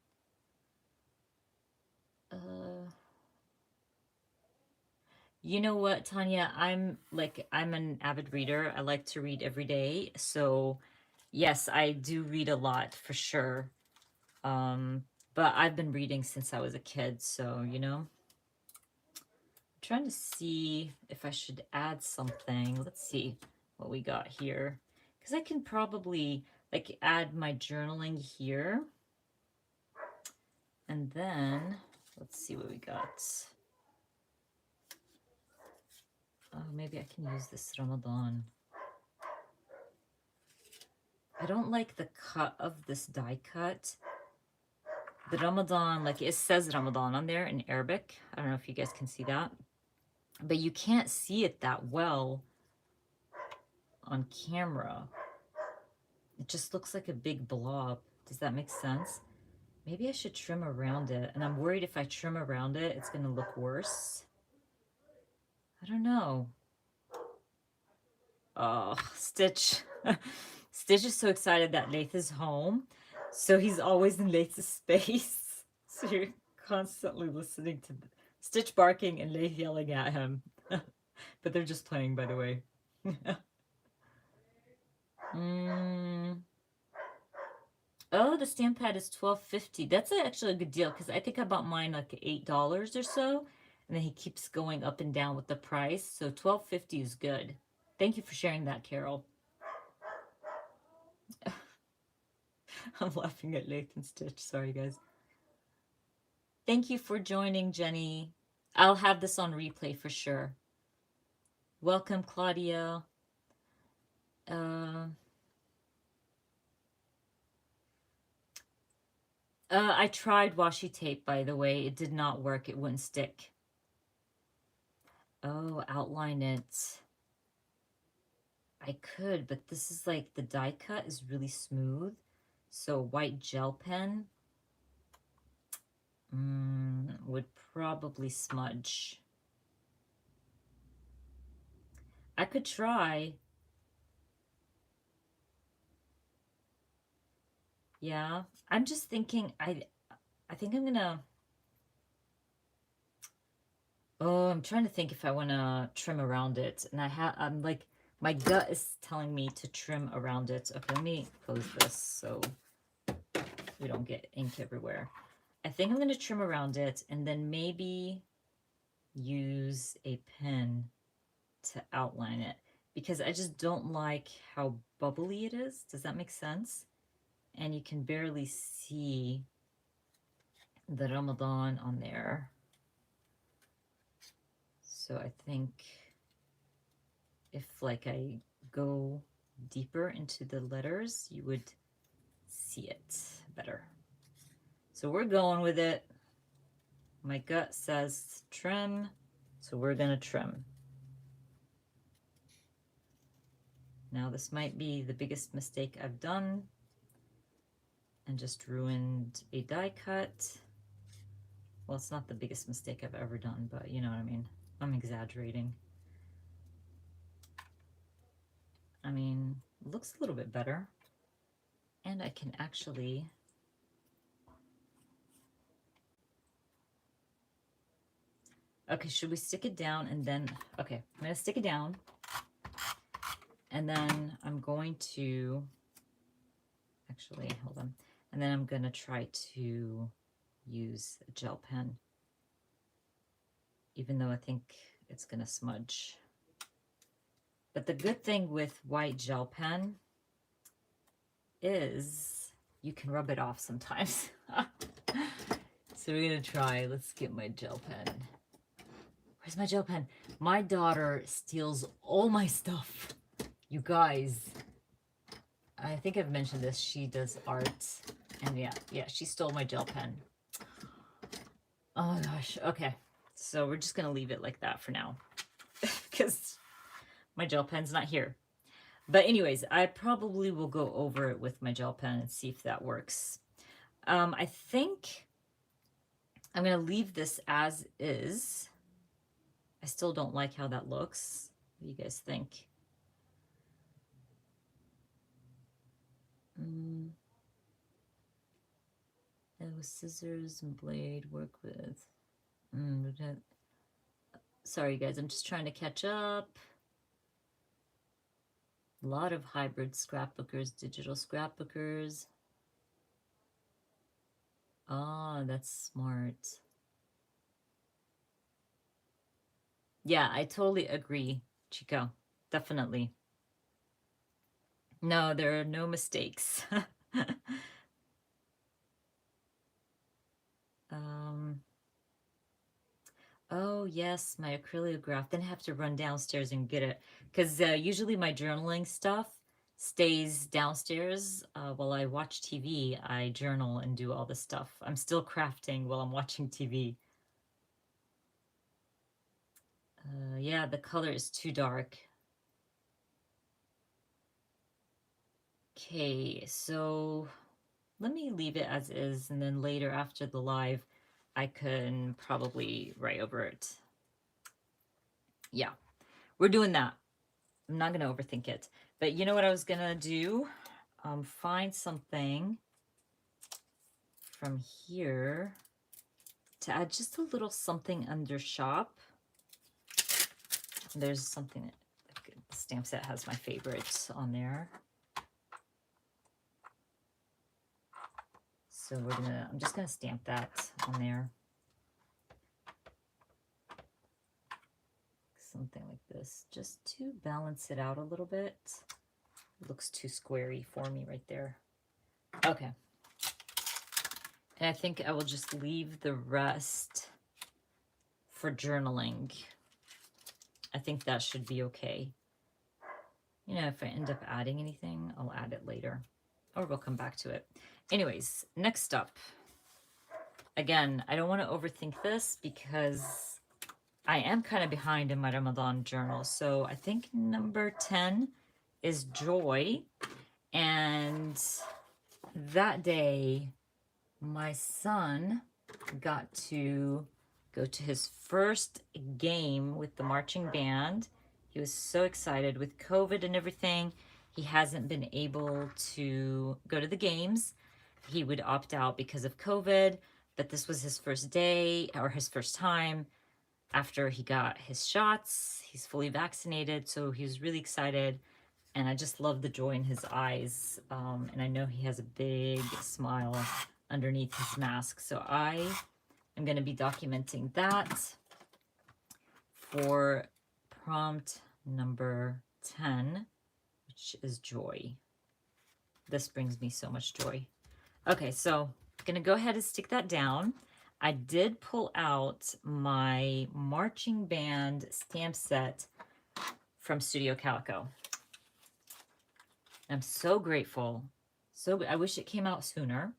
[SPEAKER 1] You know what, Tanya? I'm an avid reader. I like to read every day. So yes, I do read a lot for sure. But I've been reading since I was a kid, so I'm trying to see if I should add something. Let's see what we got here. Because I can probably like add my journaling here. And then let's see what we got. Oh, maybe I can use this Ramadan. I don't like the cut of this die cut. The Ramadan, like it says Ramadan on there in Arabic. I don't know if you guys can see that. But you can't see it that well on camera. It just looks like a big blob. Does that make sense? Maybe I should trim around it. And I'm worried if I trim around it, it's going to look worse. I don't know. Oh, Stitch. Stitch is so excited that Laith is home. So he's always in Laith's space. So you're constantly listening to Stitch barking and Laith yelling at him. But they're just playing, by the way. Oh, the stamp pad is $12.50. That's actually a good deal because I think I bought mine like $8 or so. And then he keeps going up and down with the price. So $12.50 is good. Thank you for sharing that, Carol. I'm laughing at Lathan Stitch. Sorry, guys. Thank you for joining, Jenny. I'll have this on replay for sure. Welcome, Claudia. I tried washi tape, by the way. It did not work. It wouldn't stick. Oh, outline it. I could, but this is like the die cut is really smooth. So white gel pen would probably smudge. I could try. Yeah, I'm just thinking I think I'm gonna I'm trying to think if I want to trim around it. And I'm like, my gut is telling me to trim around it. Okay, let me close this so we don't get ink everywhere. I think I'm going to trim around it and then maybe use a pen to outline it because I just don't like how bubbly it is. Does that make sense? And you can barely see the Ramadan on there. So I think if like I go deeper into the letters, you would see it better. So we're going with it. My gut says trim, so we're gonna trim. Now this might be the biggest mistake I've done and just ruined a die cut. Well, it's not the biggest mistake I've ever done, but you know what I mean. I'm exaggerating. I mean, it looks a little bit better. And I can actually okay, should we stick it down and then okay, I'm gonna stick it down and then I'm going to actually hold on, and then I'm gonna try to use a gel pen, even though I think it's gonna smudge. But the good thing with white gel pen is you can rub it off sometimes. So we're gonna try. Let's get my gel pen. Where's my gel pen? My daughter steals all my stuff. You guys, I think I've mentioned this. She does art. And yeah, she stole my gel pen. Oh my gosh. Okay. So we're just going to leave it like that for now. Because my gel pen's not here. But anyways, I probably will go over it with my gel pen and see if that works. I think I'm going to leave this as is. I still don't like how that looks. What do you guys think? Scissors and blade work with. Sorry, guys, I'm just trying to catch up. A lot of hybrid scrapbookers, digital scrapbookers. Ah, that's smart. Yeah, I totally agree, Chico. Definitely. No, there are no mistakes. Oh, yes, my acrylograph. Then I have to run downstairs and get it. Because usually my journaling stuff stays downstairs. While I watch TV, I journal and do all this stuff. I'm still crafting while I'm watching TV. Yeah, the color is too dark. Okay, so let me leave it as is, and then later after the live, I can probably write over it. Yeah, we're doing that. I'm not going to overthink it. But you know what I was going to do? Find something from here to add just a little something under shop. There's something that the stamp set has my favorites on there. So I'm just gonna stamp that on there. Something like this, just to balance it out a little bit. It looks too squarey for me right there. Okay. And I think I will just leave the rest for journaling. I think that should be okay. You know, if I end up adding anything, I'll add it later. Or we'll come back to it. Anyways, next up. Again, I don't want to overthink this because I am kind of behind in my Ramadan journal. So I think number 10 is joy. And that day, my son got to go to his first game with the marching band. He was so excited. With COVID and everything, he hasn't been able to go to the games. He would opt out because of COVID, but this was his first day or his first time after he got his shots. He's fully vaccinated, so he was really excited. And I just love the joy in his eyes. And I know he has a big smile underneath his mask. So I am going to be documenting that for prompt number 10, which is joy. This brings me so much joy. Okay, so I'm going to go ahead and stick that down. I did pull out my marching band stamp set from Studio Calico. I'm so grateful. So I wish it came out sooner,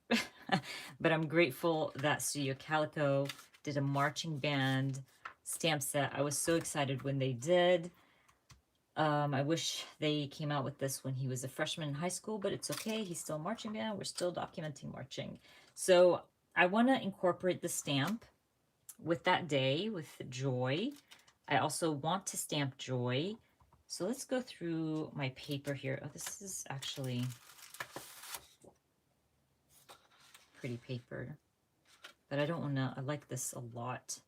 [SPEAKER 1] but I'm grateful that Studio Calico did a marching band stamp set. I was so excited when they did. I wish they came out with this when he was a freshman in high school, but it's okay. He's still marching band. We're still documenting marching. So I want to incorporate the stamp with that day, with joy. I also want to stamp joy. So let's go through my paper here. Oh, this is actually pretty paper, but I don't want to, I like this a lot.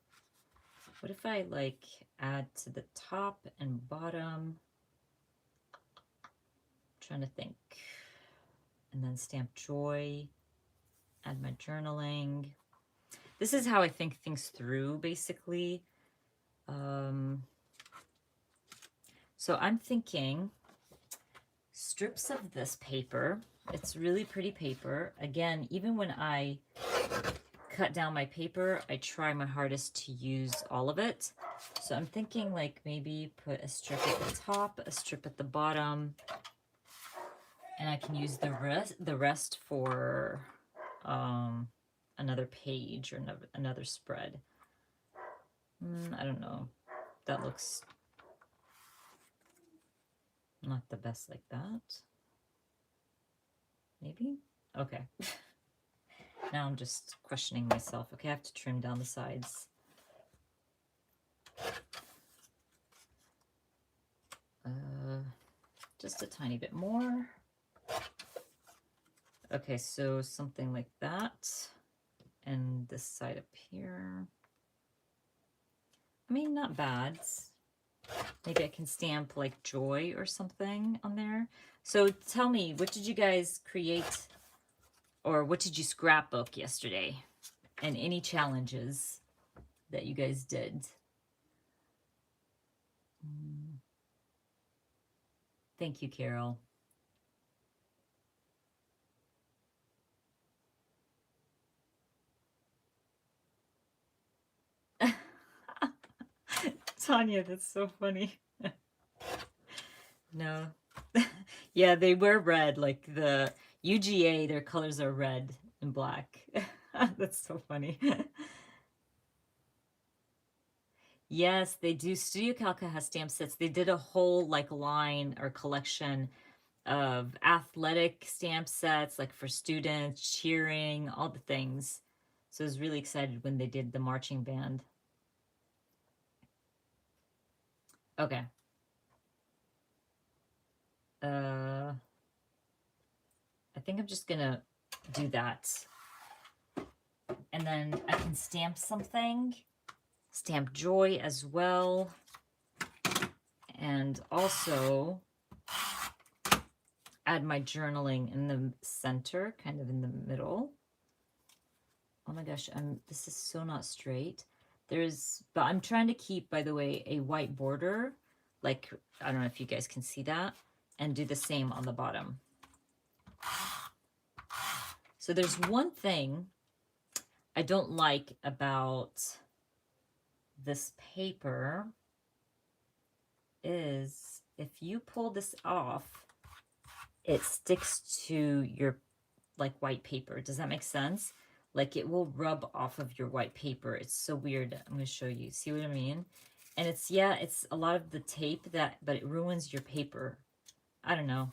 [SPEAKER 1] What if I like add to the top and bottom? I'm trying to think. And then stamp joy, add my journaling. This is how I think things through, basically. So I'm thinking strips of this paper. It's really pretty paper. Again, even when I cut down my paper, I try my hardest to use all of it. So I'm thinking like maybe put a strip at the top, a strip at the bottom, and I can use the rest for another page or another spread. I don't know. That looks Not the best like that. Maybe? Okay. Now I'm just questioning myself. Okay, I have to trim down the sides. Just a tiny bit more. Okay, so something like that. And this side up here. I mean, not bad. Maybe I can stamp like joy or something on there. So tell me, what did you guys create, or what did you scrapbook yesterday? And any challenges that you guys did? Thank you, Carol. Tanya, that's so funny. No. Yeah, they were red, like the UGA, their colors are red and black. That's so funny. Yes, they do. Studio Calca has stamp sets. They did a whole like line or collection of athletic stamp sets, like for students, cheering, all the things. So I was really excited when they did the marching band. Okay. I think I'm just gonna do that. And then I can stamp something. Stamp joy as well. And also add my journaling in the center, kind of in the middle. Oh my gosh, this is so not straight. But I'm trying to keep, by the way, a white border. Like, I don't know if you guys can see that. And do the same on the bottom. So there's one thing I don't like about this paper is if you pull this off, it sticks to your like white paper. Does that make sense? Like it will rub off of your white paper. It's so weird. I'm going to show you. See what I mean? And it's, yeah, it's a lot of the tape but it ruins your paper. I don't know.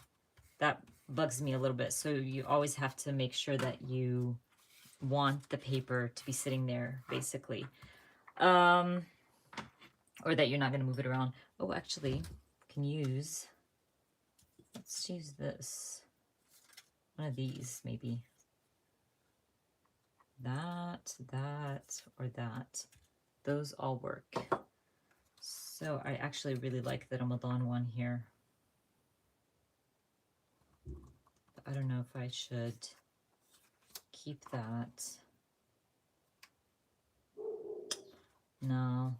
[SPEAKER 1] That bugs me a little bit. So you always have to make sure that you want the paper to be sitting there, basically. Or that you're not going to move it around. Oh, actually, can use, let's use this. One of these, maybe. That, or that. Those all work. So I actually really like the Ramadan one here. But I don't know if I should keep that. No.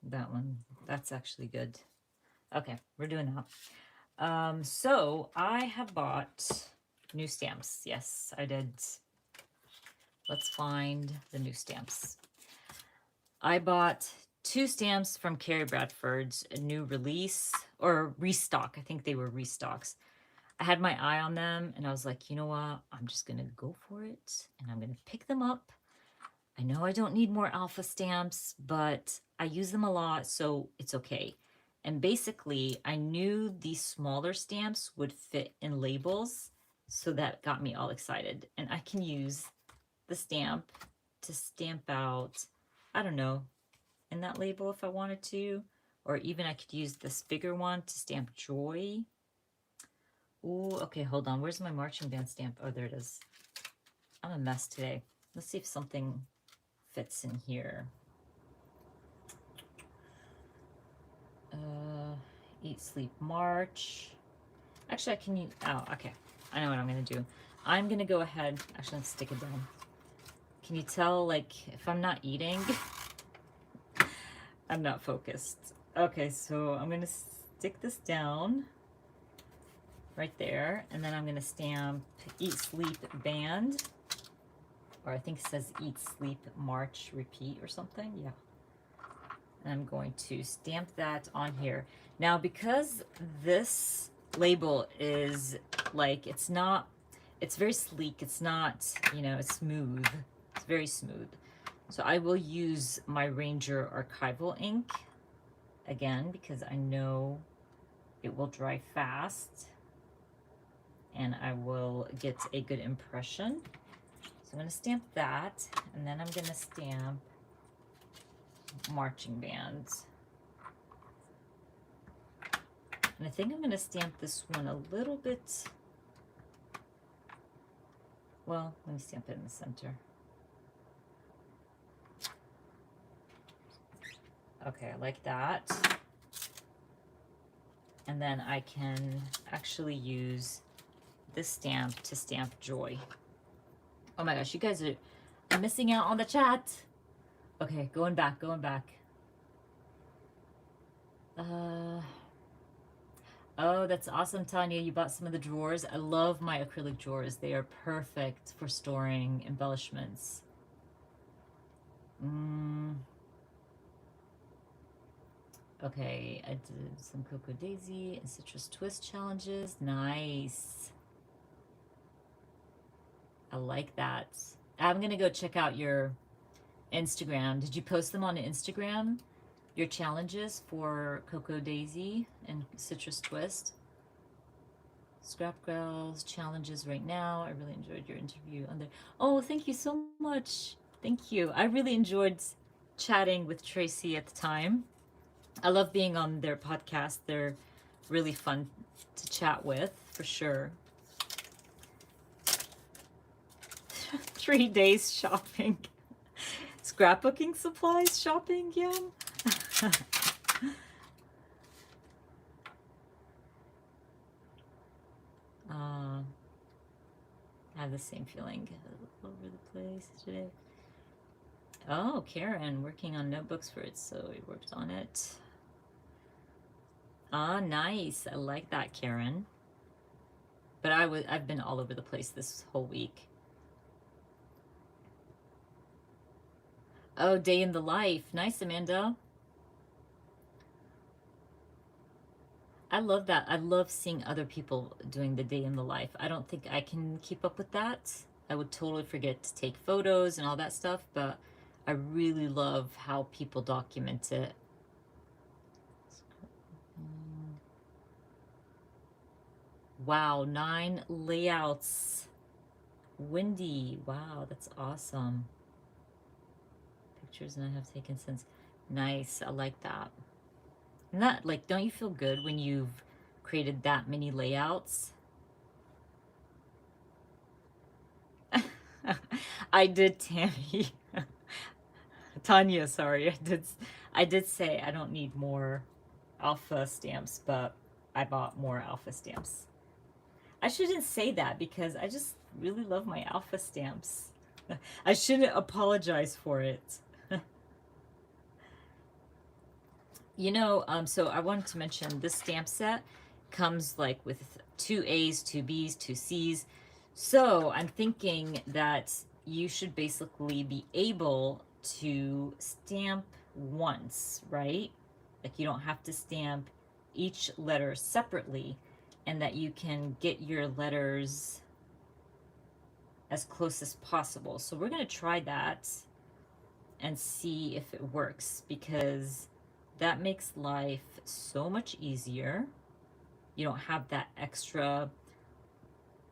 [SPEAKER 1] That one. That's actually good. Okay, we're doing that. So I have bought new stamps. Yes, I did. Let's find the new stamps. I bought 2 stamps from Carrie Bradford's new release, or restock. I think they were restocks. I had my eye on them, and I was like, you know what? I'm just going to go for it, and I'm going to pick them up. I know I don't need more alpha stamps, but I use them a lot, so it's okay. And basically, I knew these smaller stamps would fit in labels, so that got me all excited. And I can use the stamp to stamp out, I don't know, in that label if I wanted to. Or even I could use this bigger one to stamp joy. Ooh, okay, hold on. Where's my marching band stamp? Oh, there it is. I'm a mess today. Let's see if something fits in here. Eat, sleep, march. Actually, I can use, oh, okay. I know what I'm going to do. I'm going to go ahead. Actually, let's stick it down. Can you tell, like, if I'm not eating, I'm not focused. Okay, so I'm going to stick this down right there. And then I'm going to stamp eat, sleep, band. Or I think it says eat, sleep, march, repeat or something. Yeah. And I'm going to stamp that on here. Now, because this label is like, it's very sleek. It's not, you know, it's smooth. It's very smooth. So I will use my Ranger archival ink again because I know it will dry fast and I will get a good impression. So I'm going to stamp that, and then I'm going to stamp marching bands. And I think I'm going to stamp this one a little bit. Well, let me stamp it in the center. Okay, I like that. And then I can actually use this stamp to stamp joy. Oh my gosh, you guys are missing out on the chat. Okay, going back. Oh, that's awesome, Tanya. You bought some of the drawers. I love my acrylic drawers. They are perfect for storing embellishments. Okay, I did some Cocoa Daisy and Citrus Twist challenges. Nice. I like that. I'm going to go check out your Instagram. Did you post them on Instagram? Your challenges for Cocoa Daisy and Citrus Twist? Scrap Girls challenges right now. I really enjoyed your interview on there. Oh, thank you so much. Thank you. I really enjoyed chatting with Tracy at the time. I love being on their podcast. They're really fun to chat with, for sure. 3 days shopping. Scrapbooking supplies shopping, yeah. I have the same feeling all over the place today. Oh, Karen, working on notebooks for it, so we worked on it. Ah, nice. I like that, Karen. But I've been all over the place this whole week. Oh, day in the life. Nice, Amanda. I love that. I love seeing other people doing the day in the life. I don't think I can keep up with that. I would totally forget to take photos and all that stuff, but I really love how people document it. Wow, 9 layouts. Windy. Wow, that's awesome. Pictures and I have taken since. Nice. I like that. And that, like, don't you feel good when you've created that many layouts? I did, Tammy. Tanya, sorry. I did say I don't need more alpha stamps, but I bought more alpha stamps. I shouldn't say that because I just really love my alpha stamps. I shouldn't apologize for it. You know, so I wanted to mention this stamp set comes like with 2 A's, 2 B's, 2 C's. So I'm thinking that you should basically be able to stamp once, right? Like you don't have to stamp each letter separately, and that you can get your letters as close as possible. So we're going to try that and see if it works, because that makes life so much easier. You don't have that extra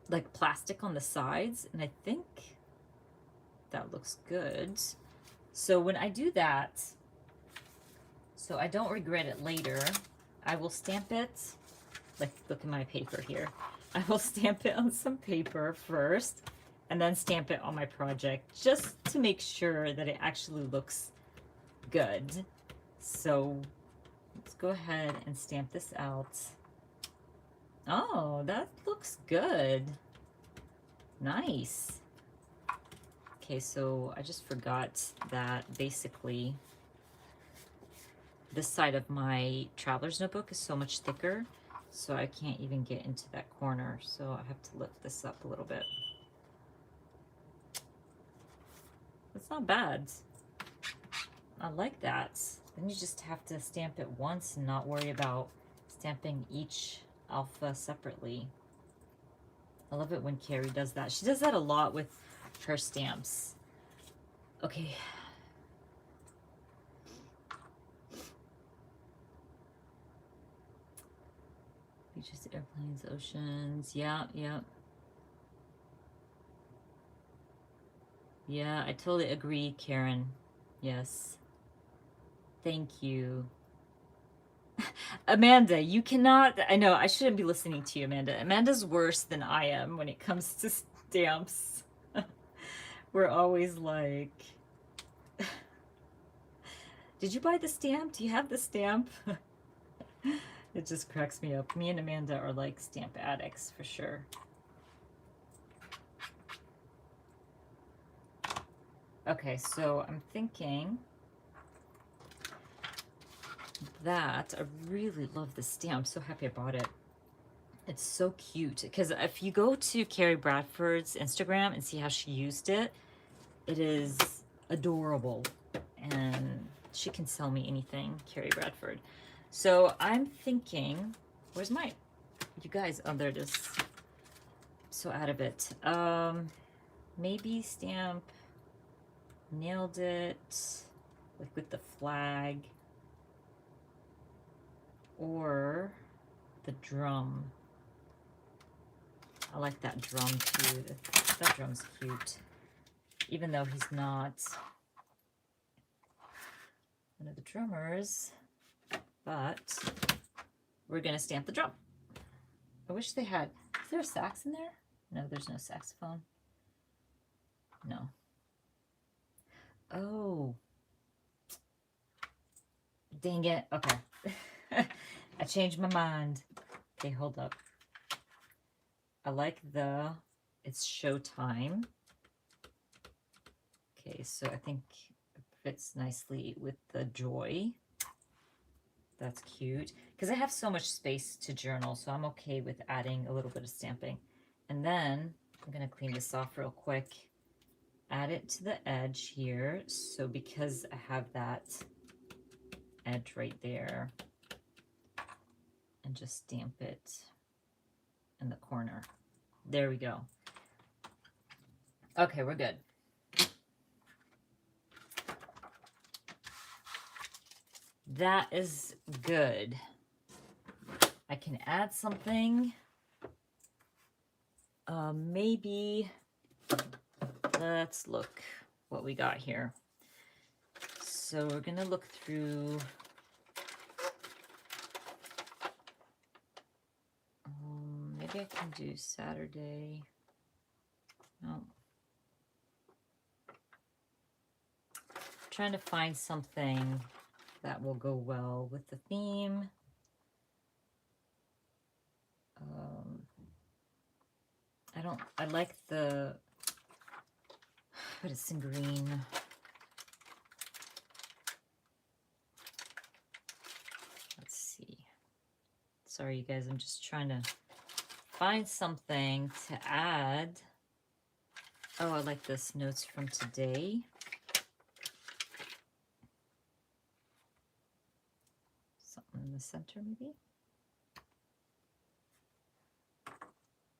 [SPEAKER 1] like plastic on the sides, and I think that looks good. So when I do that, so I don't regret it later, I will stamp it, like look at my paper here. I will stamp it on some paper first and then stamp it on my project just to make sure that it actually looks good. So let's go ahead and stamp this out. Oh, that looks good. Nice. Okay, so I just forgot that basically this side of my traveler's notebook is so much thicker, so I can't even get into that corner. So I have to lift this up a little bit. That's not bad. I like that. Then you just have to stamp it once and not worry about stamping each alpha separately. I love it when Carrie does that. She does that a lot with her stamps. Okay. Beaches, airplanes, oceans. Yeah, yeah. Yeah, I totally agree, Karen. Yes. Thank you. Amanda, you cannot. I know, I shouldn't be listening to you, Amanda. Amanda's worse than I am when it comes to stamps. We're always like, did you buy the stamp? Do you have the stamp? It just cracks me up. Me and Amanda are like stamp addicts for sure. Okay, so I'm thinking that I really love this stamp. I'm so happy I bought it. It's so cute because if you go to Carrie Bradford's Instagram and see how she used it, it is adorable. And she can sell me anything, Carrie Bradford. So I'm thinking, where's my, you guys, oh, there it is. So out of it. Maybe stamp Nailed It, like with the flag, or the drum. I like that drum too. That drum's cute, even though he's not one of the drummers, but we're gonna stamp the drum. I wish they had, is there a sax in there? No, there's no saxophone. No. Oh. Dang it. Okay. I changed my mind. Okay, hold up. I like the, it's showtime. Okay, so I think it fits nicely with the joy. That's cute. Because I have so much space to journal, so I'm okay with adding a little bit of stamping. And then I'm going to clean this off real quick. Add it to the edge here. So because I have that edge right there, and just stamp it in the corner. There we go. Okay, we're good. That is good. I can add something. Maybe, let's look what we got here. So we're gonna look through, maybe I can do Saturday. No. Trying to find something that will go well with the theme. I like the, but it's in green. Let's see. Sorry, you guys, I'm just trying to find something to add. Oh, I like this, notes from today. Something in the center, maybe.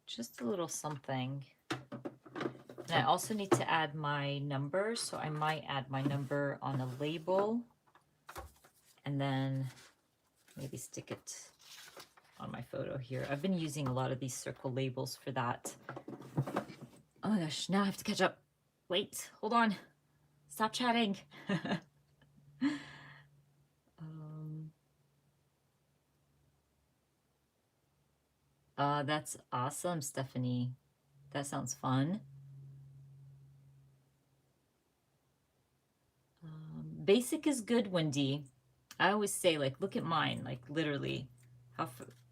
[SPEAKER 1] Just a little something. And I also need to add my number, so I might add my number on a label and then maybe stick it on my photo here. I've been using a lot of these circle labels for that. Oh my gosh, now I have to catch up. Wait, hold on. Stop chatting. That's awesome, Stephanie. That sounds fun. Basic is good, Wendy. I always say, like, look at mine, like, literally,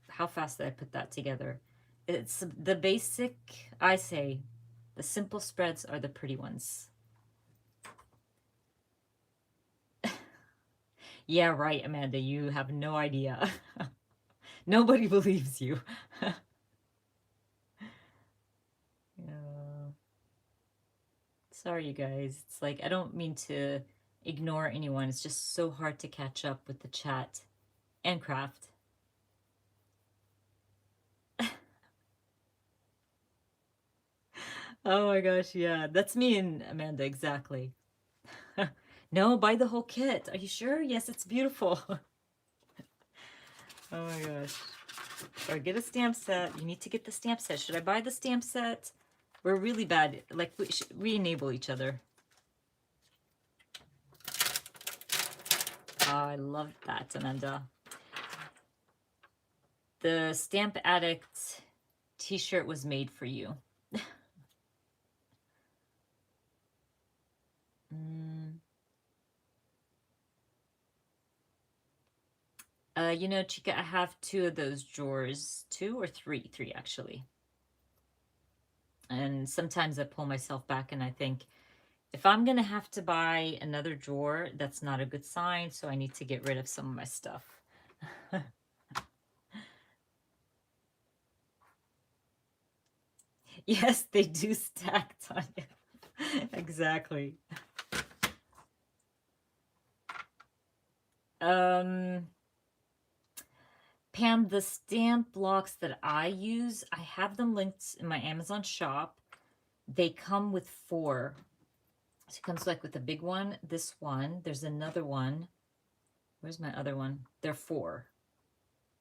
[SPEAKER 1] how fast did I put that together? It's the basic, I say, the simple spreads are the pretty ones. Yeah, right, Amanda, you have no idea. Nobody believes you. Yeah. Sorry, you guys. It's like, I don't mean to ignore anyone. It's just so hard to catch up with the chat and craft. Oh my gosh, yeah. That's me and Amanda, exactly. No, buy the whole kit. Are you sure? Yes, it's beautiful. Oh my gosh. Or get a stamp set. You need to get the stamp set. Should I buy the stamp set? We're really bad. Like, we enable each other. Oh, I love that, Amanda. The Stamp Addict t-shirt was made for you. You know, Chica, I have 2 of those drawers. 2 or 3? 3, actually. And sometimes I pull myself back and I think, if I'm going to have to buy another drawer, that's not a good sign, so I need to get rid of some of my stuff. Yes, they do stack, Tanya. Exactly. Pam, the stamp blocks that I use, I have them linked in my Amazon shop. They come with 4. So it comes like with a big one, this one. There's another one. Where's my other one? They're 4.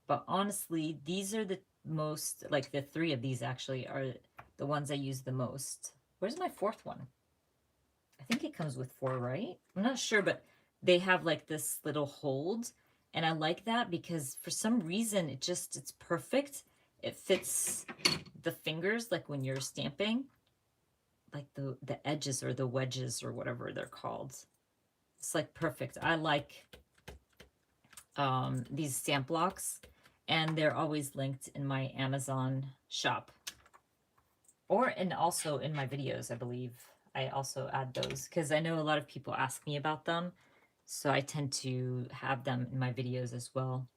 [SPEAKER 1] But honestly, these are the most, like the 3 of these actually are the ones I use the most. Where's my 4th one? I think it comes with 4, right? I'm not sure, but they have like this little hold. And I like that because for some reason it's perfect. It fits the fingers, like when you're stamping, like the edges or the wedges or whatever they're called. It's like perfect. I like these stamp blocks, and they're always linked in my Amazon shop, and also in my videos. I believe I also add those because I know a lot of people ask me about them, so I tend to have them in my videos as well.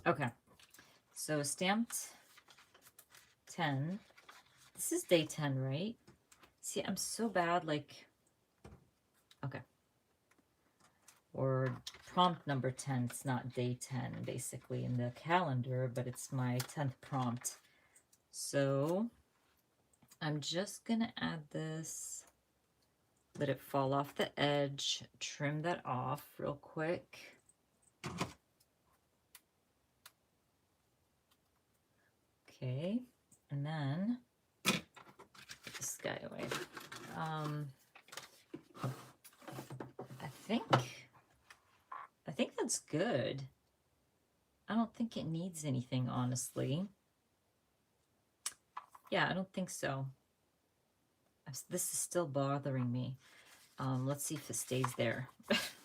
[SPEAKER 1] Okay, so stamped 10. This is day 10, right? See, I'm so bad, like, okay. Or prompt number 10. It's not day 10, basically, in the calendar, but it's my 10th prompt. So I'm just going to add this, let it fall off the edge, trim that off real quick. Okay, and then put this guy away. I think that's good. I don't think it needs anything, honestly. Yeah, I don't think so. This is still bothering me. Let's see if it stays there.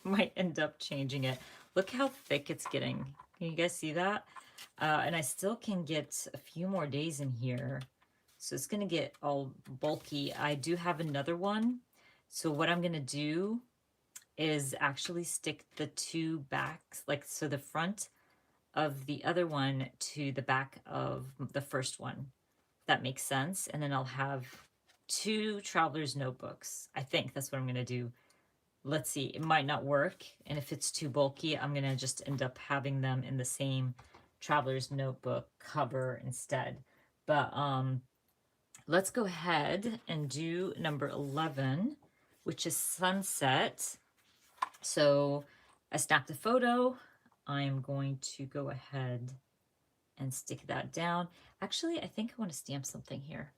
[SPEAKER 1] Might end up changing it. Look how thick it's getting. Can you guys see that? And I still can get a few more days in here. So it's going to get all bulky. I do have another one. So what I'm going to do is actually stick the 2 backs, like, so the front of the other one to the back of the first one. If that makes sense. And then I'll have 2 traveler's notebooks. I think that's what I'm going to do. Let's see, it might not work. And if it's too bulky, I'm going to just end up having them in the same traveler's notebook cover instead. But let's go ahead and do number 11, which is sunset. So I snapped a photo. I'm going to go ahead and stick that down. Actually, I think I want to stamp something here.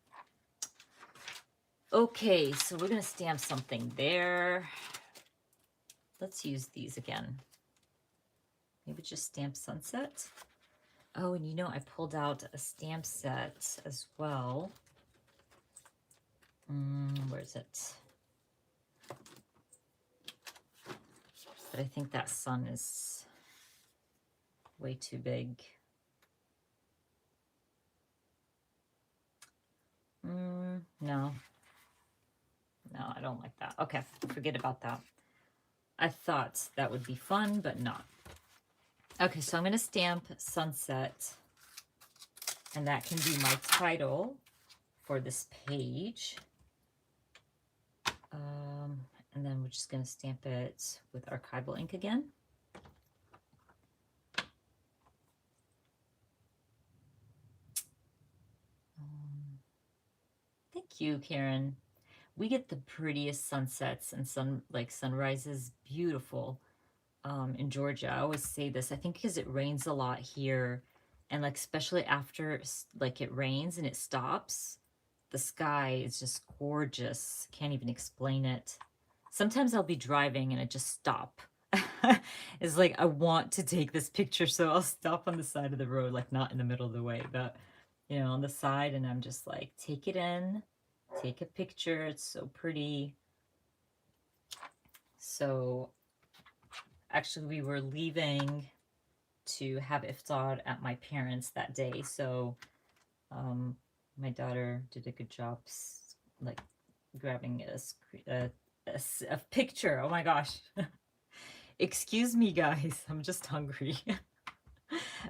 [SPEAKER 1] Okay, so we're going to stamp something there. Let's use these again. Maybe just stamp sunset. Oh, and you know, I pulled out a stamp set as well. Where is it? But I think that sun is way too big. No. No, I don't like that. Okay, forget about that. I thought that would be fun, but not. Okay, so I'm going to stamp sunset, and that can be my title for this page. And then we're just going to stamp it with archival ink again. Thank you, Karen. we get the prettiest sunsets and sunrises, beautiful, in Georgia. I always say this, I think because it rains a lot here, and like especially after like it rains and it stops, the sky is just gorgeous. Can't even explain it. Sometimes I'll be driving and I just stop. It's like I want to take this picture, so I'll stop on the side of the road, like not in the middle of the way, but on the side, and I'm just like, take it in, take a picture. It's so pretty. So actually, we were leaving to have iftar at my parents' that day, so my daughter did a good job, like grabbing a picture. Oh my gosh. Excuse me, guys. I'm just hungry.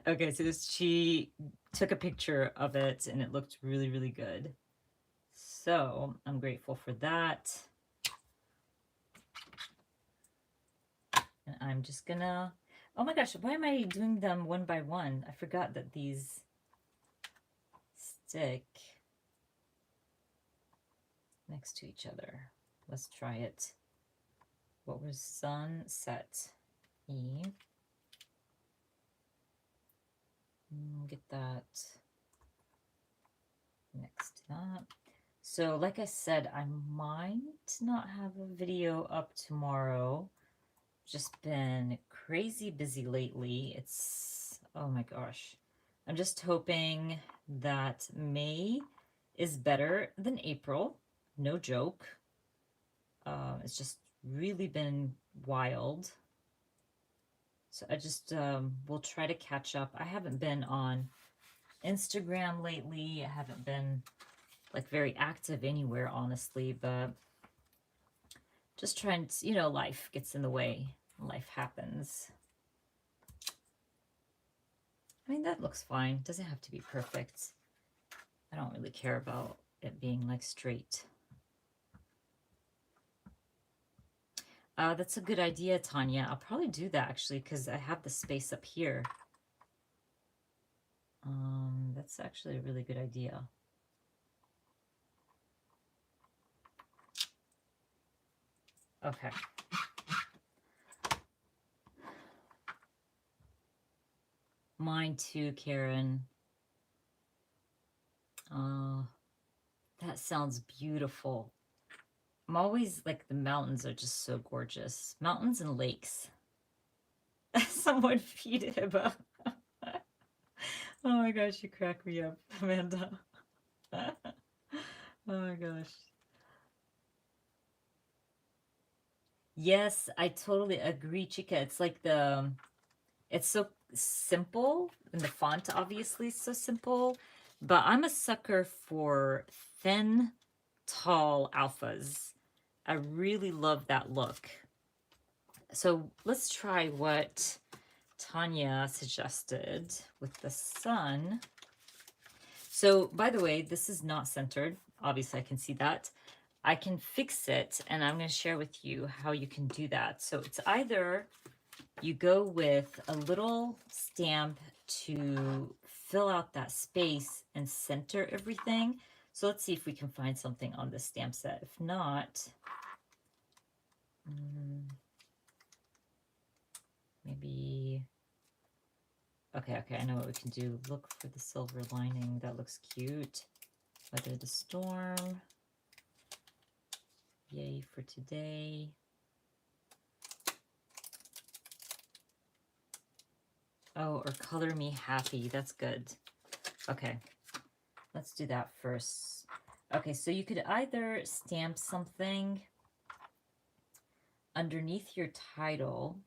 [SPEAKER 1] Okay, so she took a picture of it and it looked really, really good. So I'm grateful for that. And I'm just gonna, oh my gosh, why am I doing them one by one? I forgot that these stick next to each other. Let's try it. What was sunset? E. Get that next to that. So like I said, I might not have a video up tomorrow. Just been crazy busy lately. It's, oh my gosh. I'm just hoping that May is better than April. No joke. It's just really been wild. So I just will try to catch up. I haven't been on Instagram lately. I haven't been like very active anywhere, honestly, but just trying to, life gets in the way. Life happens. I mean, that looks fine. Doesn't have to be perfect. I don't really care about it being like straight. That's a good idea, Tanya. I'll probably do that actually because I have the space up here. That's actually a really good idea. Okay. Mine too, Karen. That sounds beautiful. I'm always like, the mountains are just so gorgeous. Mountains and lakes. Someone feed Hiba. Oh my gosh, you crack me up, Amanda. Oh my gosh. Yes, I totally agree, Chica. It's like it's so simple, and the font obviously is so simple, but I'm a sucker for thin, tall alphas. I really love that look. So let's try what Tanya suggested with the sun. So by the way, this is not centered. Obviously I can see that. I can fix it, and I'm going to share with you how you can do that. So it's either you go with a little stamp to fill out that space and center everything. So let's see if we can find something on this stamp set. If not, maybe, okay, I know what we can do. Look for the silver lining. That looks cute. Weather the storm. Yay for today. Oh, or color me happy. That's good. Okay, let's do that first. Okay, so you could either stamp something underneath your title.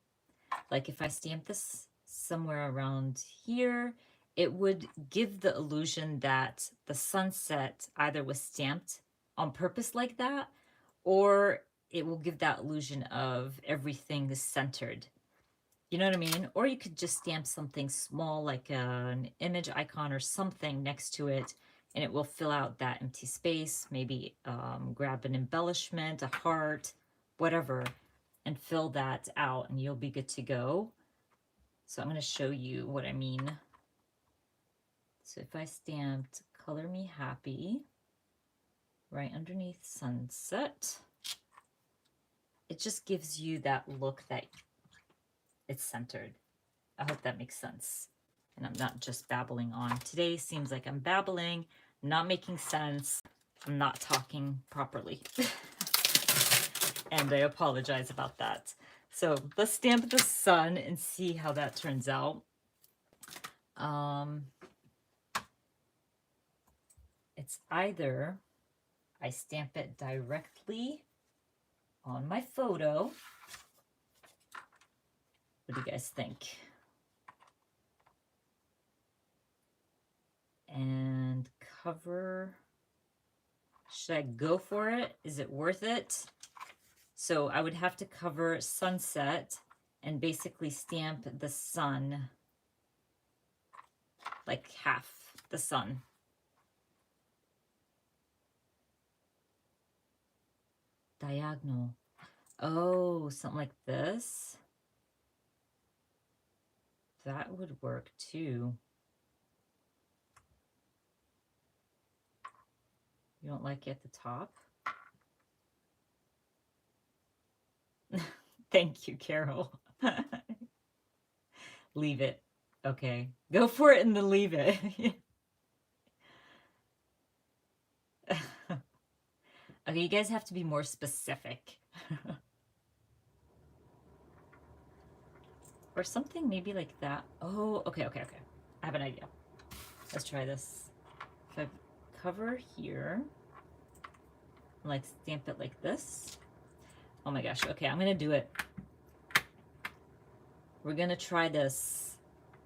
[SPEAKER 1] Like if I stamp this somewhere around here, it would give the illusion that the sunset either was stamped on purpose like that, or it will give that illusion of everything is centered. You know what I mean? Or you could just stamp something small, like an image icon or something next to it, and it will fill out that empty space. Maybe grab an embellishment, a heart, whatever, and fill that out, and you'll be good to go. So I'm going to show you what I mean. So if I stamped Color Me Happy right underneath sunset. It just gives you that look that it's centered. I hope that makes sense. And I'm not just babbling on. Today seems like I'm babbling, not making sense. I'm not talking properly. And I apologize about that. So let's stamp the sun and see how that turns out. It's either I stamp it directly on my photo. What do you guys think? And cover. Should I go for it? Is it worth it? So I would have to cover sunset and basically stamp the sun, like half the sun. Diagonal. Oh, something like this. That would work too. You don't like it at the top? Thank you, Carol. Leave it. Okay. Go for it and then leave it. Okay, you guys have to be more specific. Or something maybe like that. Oh, okay. I have an idea. Let's try this. If I cover here, like stamp it like this. Oh my gosh. Okay, I'm gonna do it. We're gonna try this.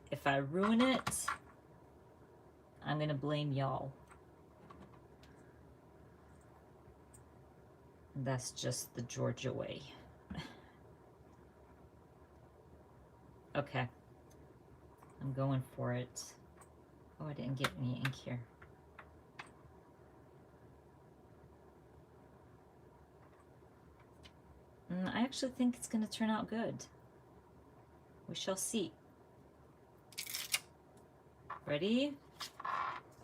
[SPEAKER 1] If I ruin it, I'm gonna blame y'all. That's just the Georgia way. Okay. I'm going for it. Oh, I didn't get any ink here. I actually think it's going to turn out good. We shall see. Ready?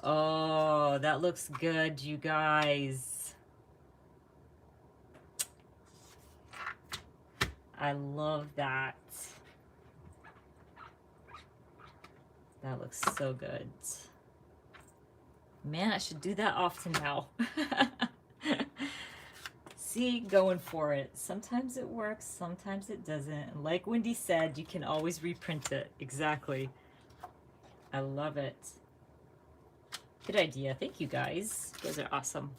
[SPEAKER 1] Oh, that looks good, you guys. I love that. That looks so good. Man, I should do that often now. See, going for it. Sometimes it works, sometimes it doesn't. Like Wendy said, you can always reprint it. Exactly. I love it. Good idea. Thank you guys. You guys are awesome.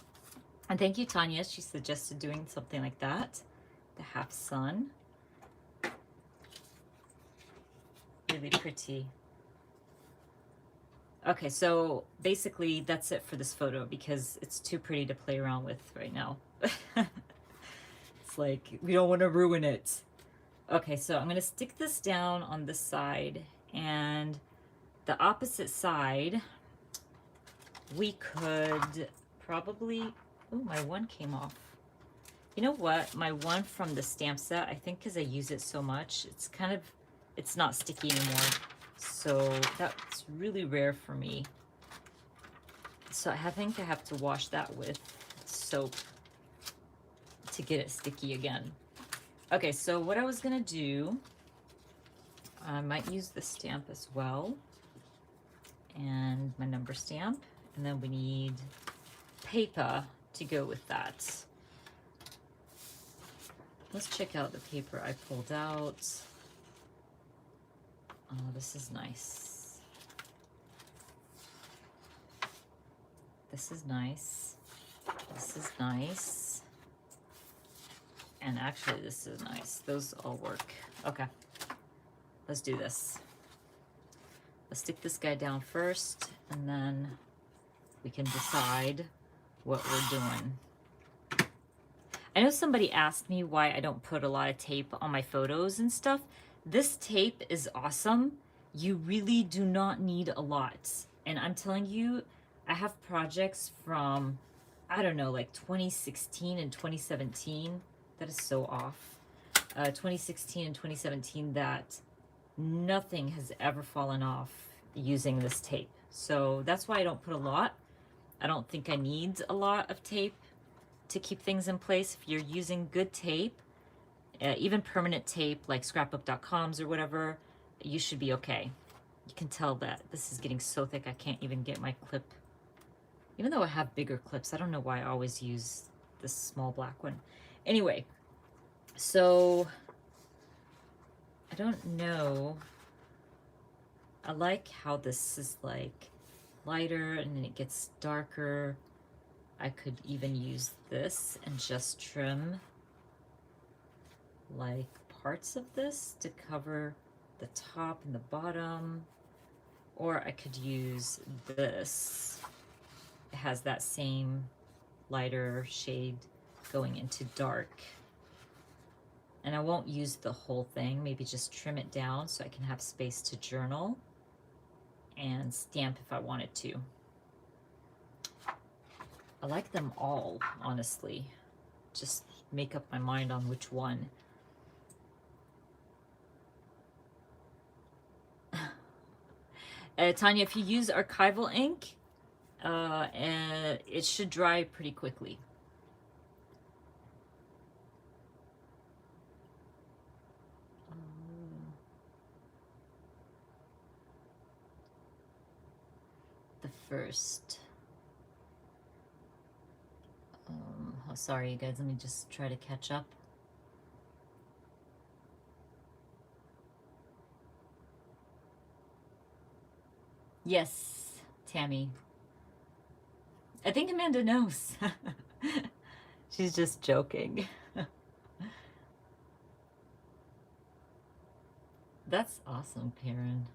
[SPEAKER 1] And thank you, Tanya. She suggested doing something like that. The half sun. Really pretty. Okay, so basically that's it for this photo because it's too pretty to play around with right now. It's like, we don't want to ruin it. Okay, so I'm going to stick this down on this side, and the opposite side, we could probably, oh, my one came off. You know what? My one from the stamp set, I think because I use it so much, it's kind of, it's not sticky anymore. So that's really rare for me. So I think I have to wash that with soap to get it sticky again. Okay, so what I was gonna do, I might use the stamp as well, and my number stamp, and then we need paper to go with that. Let's check out the paper I pulled out. Oh, this is nice. This is nice. This is nice. And actually, this is nice. Those all work. Okay. Let's do this. Let's stick this guy down first, and then we can decide what we're doing. I know somebody asked me why I don't put a lot of tape on my photos and stuff. This tape is awesome. You really do not need a lot. And I'm telling you, I have projects from, I don't know, like 2016 and 2017. That is so off. 2016 and 2017 that nothing has ever fallen off using this tape. So that's why I don't put a lot. I don't think I need a lot of tape. to keep things in place. If you're using good tape, even permanent tape like scrapbook.coms or whatever, you should be okay. You can tell that this is getting so thick I can't even get my clip. Even though I have bigger clips, I don't know why I always use this small black one. Anyway, so I don't know. I like how this is like lighter and then it gets darker. I could even use this and just trim like parts of this to cover the top and the bottom. Or I could use this. It has that same lighter shade going into dark. And I won't use the whole thing, maybe just trim it down so I can have space to journal and stamp if I wanted to. I like them all, honestly. Just make up my mind on which one. Tanya, if you use archival ink, it should dry pretty quickly. The first. Oh, sorry, you guys. Let me just try to catch up. Yes, Tammy. I think Amanda knows. She's just joking. That's awesome, Karen.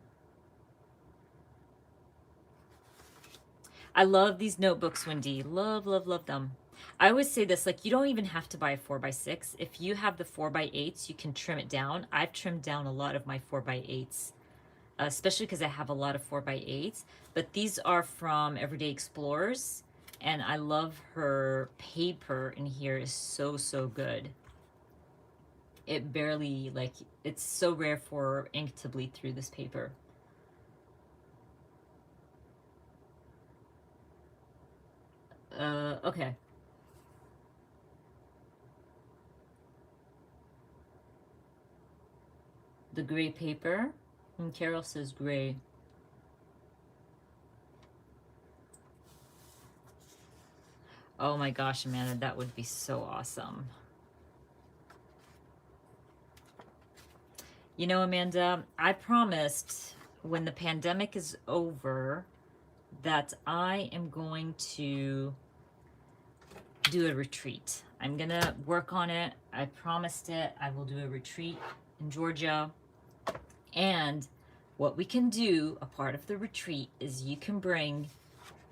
[SPEAKER 1] I love these notebooks, Wendy. Love, love, love them. I always say this, like, you don't even have to buy a 4x6. If you have the 4x8s, you can trim it down. I've trimmed down a lot of my 4x8s, especially because I have a lot of 4x8s. But these are from Everyday Explorers, and I love her paper in here is so, so good. It barely, like, it's so rare for ink to bleed through this paper. Okay. The gray paper. And Carol says gray. Oh my gosh, Amanda, that would be so awesome. You know, Amanda, I promised when the pandemic is over that I am going to do a retreat. I'm gonna work on it. I promised it. I will do a retreat in Georgia. And what we can do, a part of the retreat, is you can bring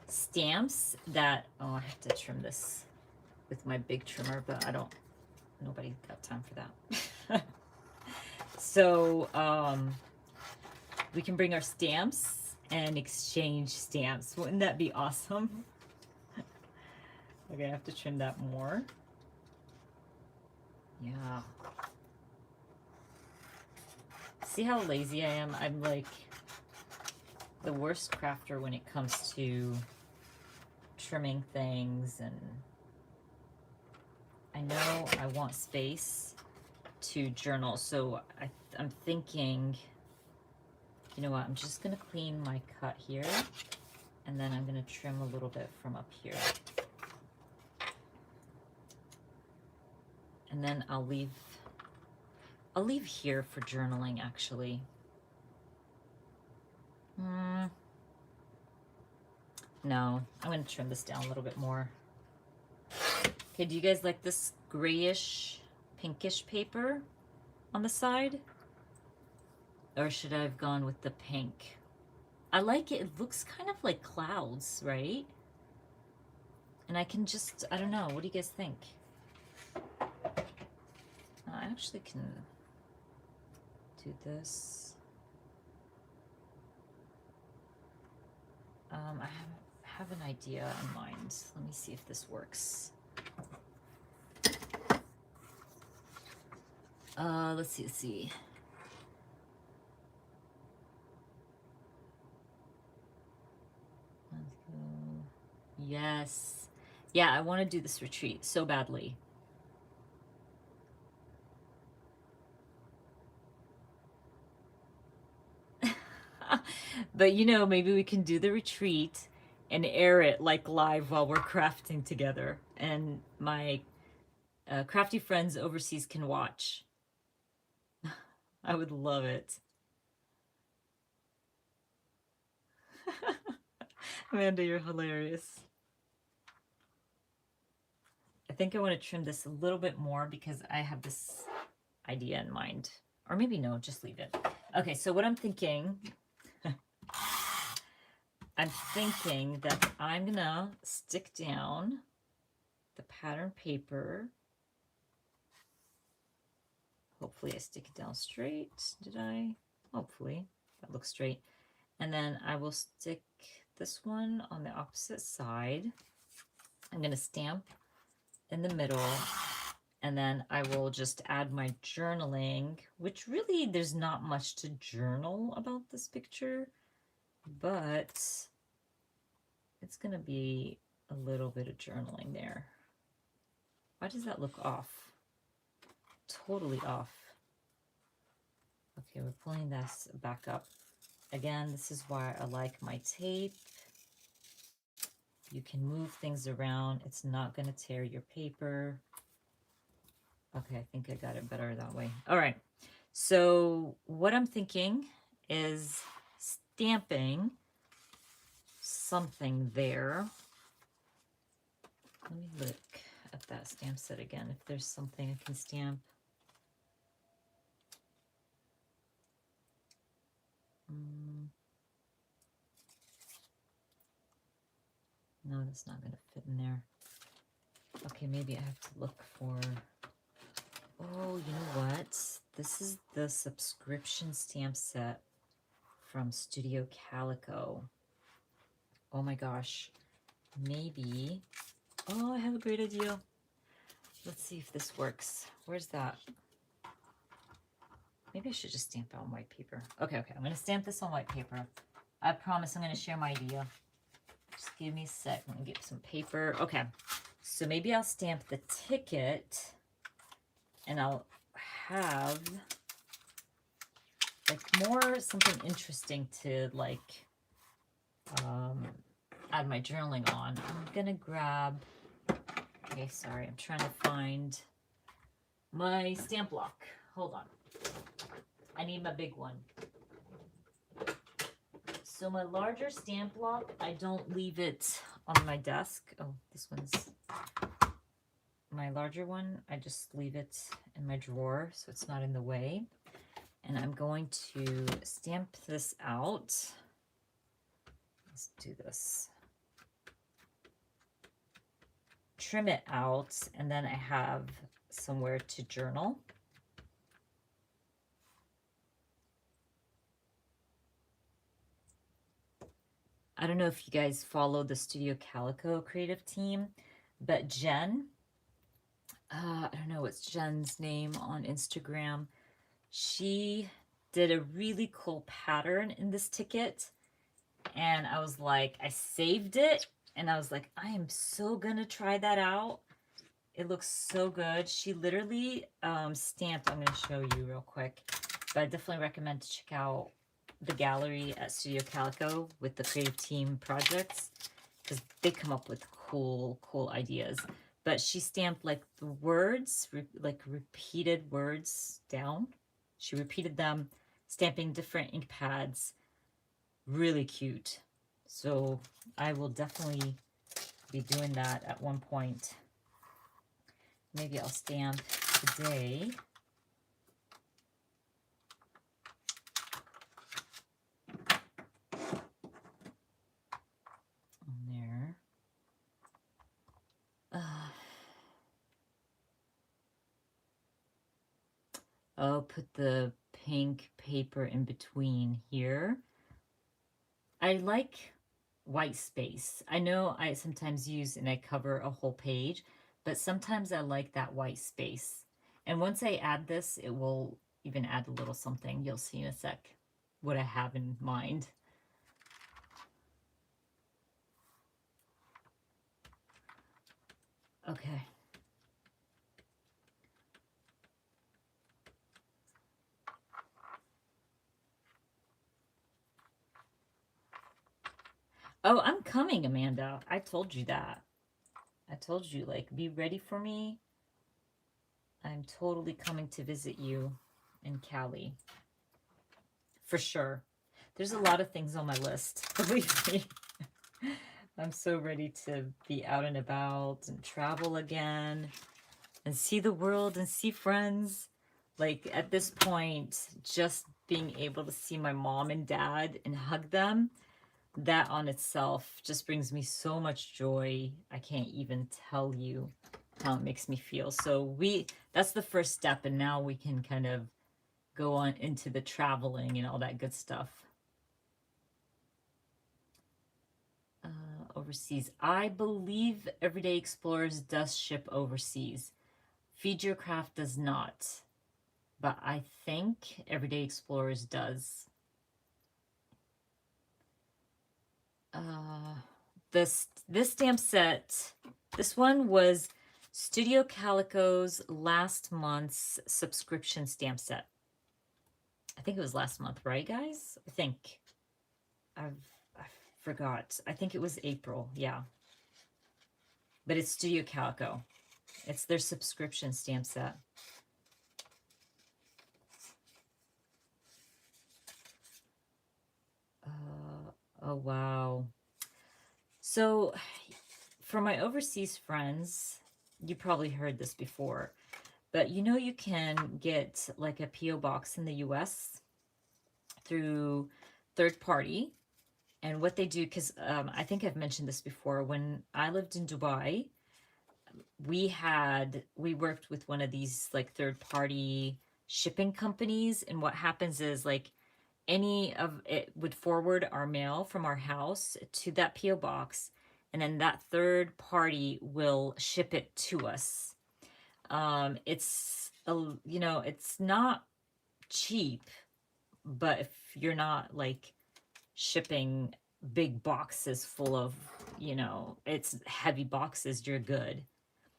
[SPEAKER 1] stamps that, oh, I have to trim this with my big trimmer, but nobody got time for that. So we can bring our stamps and exchange stamps. Wouldn't that be awesome? Okay, I have to trim that more. Yeah. See how lazy I am? I'm like the worst crafter when it comes to trimming things, and I know I want space to journal, so I'm thinking, you know what, I'm just gonna clean my cut here, and then I'm gonna trim a little bit from up here, and then I'll leave here for journaling, actually. No, I'm gonna trim this down a little bit more. Okay, do you guys like this grayish, pinkish paper on the side? Or should I have gone with the pink? I like it. It looks kind of like clouds, right? And I can just, I don't know. What do you guys think? I actually can do this. I have an idea in mind. Let me see if this works. Let's see. Let's go. Yes. Yeah, I want to do this retreat so badly. But you know, maybe we can do the retreat and air it like live while we're crafting together. And my crafty friends overseas can watch. I would love it. Amanda, you're hilarious. I think I want to trim this a little bit more because I have this idea in mind. Or maybe no, just leave it. Okay, so what I'm thinking, I'm thinking that I'm gonna stick down the pattern paper. Hopefully I stick it down straight. Did I? Hopefully that looks straight. And then I will stick this one on the opposite side. I'm gonna stamp in the middle, and then I will just add my journaling, which really there's not much to journal about this picture, but it's gonna be a little bit of journaling there. Why does that look off? Totally off. Okay, we're pulling this back up. Again, this is why I like my tape. You can move things around. It's not going to tear your paper. Okay, I think I got it better that way. All right. So what I'm thinking is stamping something there. Let me look at that stamp set again, if there's something I can stamp. No, that's not going to fit in there. Okay, maybe I have to look for... Oh, you know what? This is the subscription stamp set from Studio Calico. Oh my gosh. Maybe... Oh, I have a great idea. Let's see if this works. Where's that? Maybe I should just stamp it on white paper. Okay, I'm going to stamp this on white paper. I promise I'm going to share my idea. Just give me a sec. I'm going to get some paper. Okay, so maybe I'll stamp the ticket and I'll have like more something interesting to like add my journaling on. I'm going to grab... Okay, sorry. I'm trying to find my stamp block. Hold on. I need my big one. So my larger stamp block, I don't leave it on my desk. Oh, this one's my larger one. I just leave it in my drawer so it's not in the way. And I'm going to stamp this out. Let's do this. Trim it out, and then I have somewhere to journal. I don't know if you guys follow the Studio Calico creative team, but Jen, I don't know what's Jen's name on Instagram. She did a really cool pattern in this ticket, and I was like, I saved it, and I was like, I am so gonna try that out. It looks so good. She literally stamped, I'm gonna show you real quick, but I definitely recommend to check out the gallery at Studio Calico with the creative team projects, because they come up with cool ideas. But she stamped like the words, like repeated words down. She repeated them, stamping different ink pads. Really cute. So I will definitely be doing that at one point. Maybe I'll stamp today. On there. Oh, put the pink paper in between here. I like white space. I know I sometimes use and I cover a whole page, but sometimes I like that white space. And once I add this, it will even add a little something. You'll see in a sec what I have in mind. Okay. Oh, I'm coming, Amanda. I told you that. I told you, like, be ready for me. I'm totally coming to visit you in Cali. For sure. There's a lot of things on my list, believe me. I'm so ready to be out and about and travel again and see the world and see friends. Like at this point, just being able to see my mom and dad and hug them, that on itself just brings me so much joy. I can't even tell you how it makes me feel. So that's the first step, and now we can kind of go on into the traveling and all that good stuff. Overseas. I believe Everyday Explorers does ship overseas. Feed Your Craft does not, but I think Everyday Explorers does. This stamp set, this one was Studio Calico's last month's subscription stamp set. I think it was last month, right, guys? I think. I forgot. I think it was April, yeah. But it's Studio Calico. It's their subscription stamp set. Oh, wow. So, for my overseas friends, you probably heard this before, but you know you can get like a P.O. box in the US through third party. And what they do, because I think I've mentioned this before, when I lived in Dubai, we worked with one of these like third party shipping companies. And what happens is like any of it would forward our mail from our house to that PO box, and then that third party will ship it to us. It's it's not cheap, but if you're not like shipping big boxes full of, it's heavy boxes, you're good.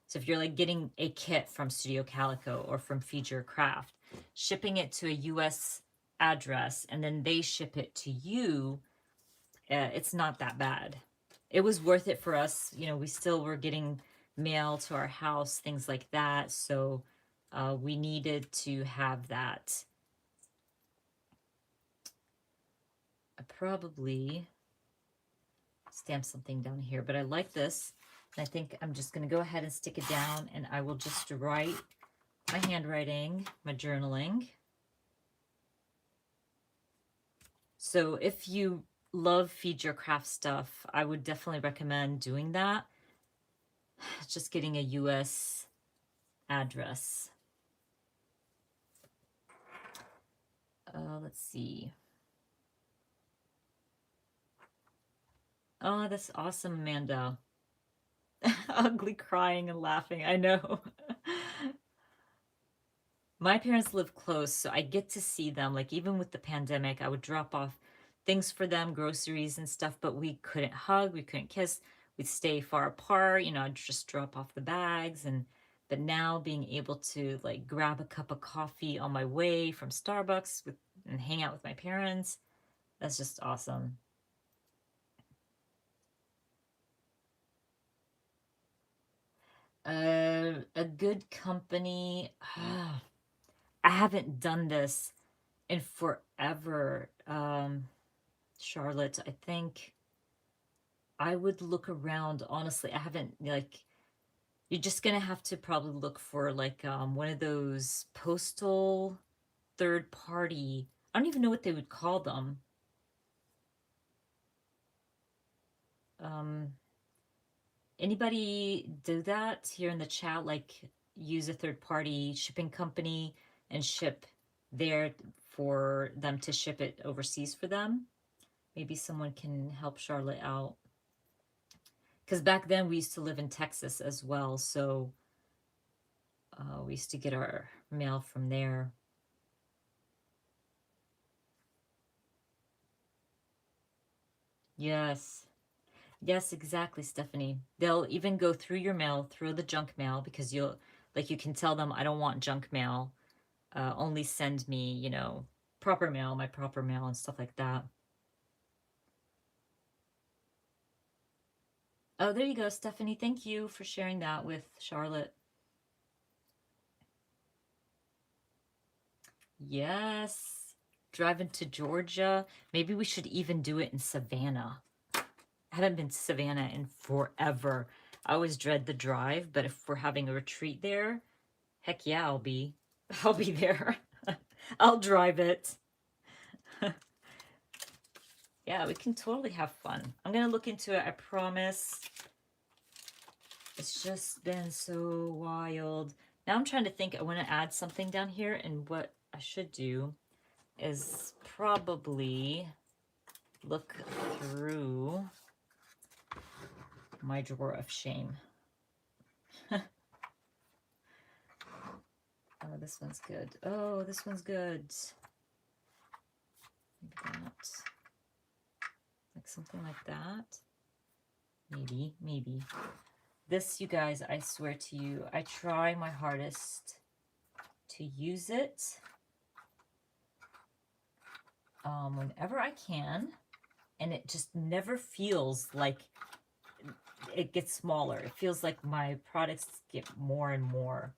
[SPEAKER 1] So if you're like getting a kit from Studio Calico or from Feed Your Craft, shipping it to a US address and then they ship it to you, it's not that bad. It was worth it for us. We still were getting mail to our house, things like that. So we needed to have that. I probably stamp something down here, but I like this. And I think I'm just going to go ahead and stick it down, and I will just write my handwriting, my journaling. So if you love Feed Your Craft stuff, I would definitely recommend doing that. Just getting a US address. Let's see. Oh, that's awesome, Amanda. Ugly crying and laughing. I know. My parents live close, so I get to see them. Like, even with the pandemic, I would drop off things for them, groceries and stuff, but we couldn't hug, we couldn't kiss. We'd stay far apart. I'd just drop off the bags. But now being able to like grab a cup of coffee on my way from Starbucks and hang out with my parents, that's just awesome. A good company. I haven't done this in forever. Charlotte, I think I would look around. Honestly, I haven't like. You're just gonna have to probably look for like one of those postal third party. I don't even know what they would call them. Um, Anybody do that here in the chat? Like use a third party shipping company and ship there for them to ship it overseas for them? Maybe someone can help Charlotte out. Because back then we used to live in Texas as well, so we used to get our mail from there. Yes. Yes, exactly, Stephanie. They'll even go through your mail, through the junk mail, because you can tell them, I don't want junk mail. Only send me, proper mail, my proper mail and stuff like that. Oh, there you go, Stephanie. Thank you for sharing that with Charlotte. Yes. Driving to Georgia. Maybe we should even do it in Savannah. I haven't been to Savannah in forever. I always dread the drive, but if we're having a retreat there, heck yeah, I'll be there. I'll drive it. Yeah, we can totally have fun. I'm gonna look into it, I promise. It's just been so wild. Now I'm trying to think, I want to add something down here, and what I should do is probably look through my drawer of shame. Oh, this one's good. Oh, this one's good. Maybe that. Like something like that. Maybe. This, you guys, I swear to you, I try my hardest to use it whenever I can, and it just never feels like it gets smaller. It feels like my products get more and more.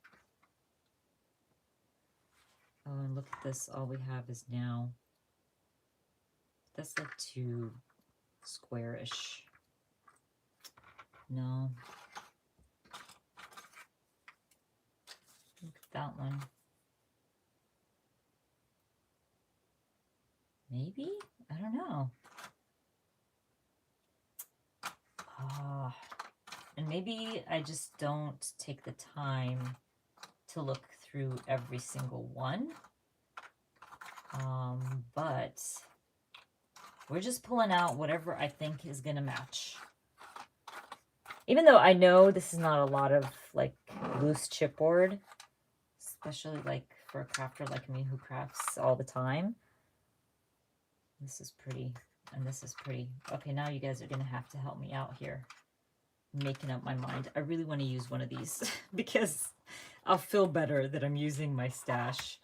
[SPEAKER 1] Oh, and look at this. All we have is now. That's like too squarish. No. Look at that one. Maybe? I don't know. Ah. And maybe I just don't take the time to look through every single one. But we're just pulling out whatever I think is going to match. Even though I know this is not a lot of like loose chipboard, especially like for a crafter like me who crafts all the time. This is pretty, and this is pretty. Okay, now you guys are going to have to help me out here. Making up my mind. I really want to use one of these because I'll feel better that I'm using my stash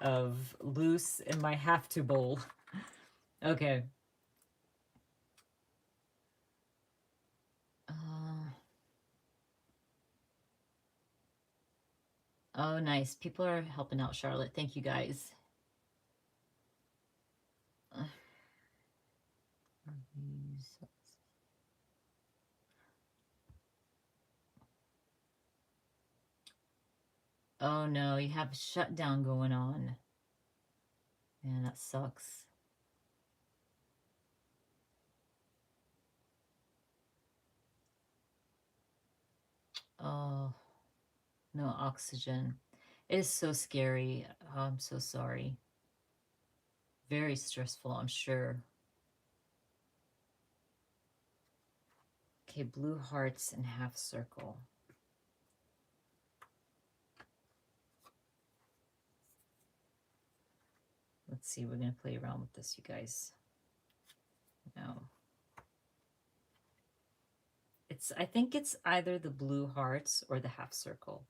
[SPEAKER 1] of loose in my have-to bowl. Okay. Oh, nice. People are helping out Charlotte. Thank you, guys. Oh no, you have a shutdown going on. Man, that sucks. Oh, no oxygen. It is so scary. Oh, I'm so sorry. Very stressful, I'm sure. Okay, blue hearts and half circle. Let's see, we're going to play around with this, you guys. No. I think it's either the blue hearts or the half circle.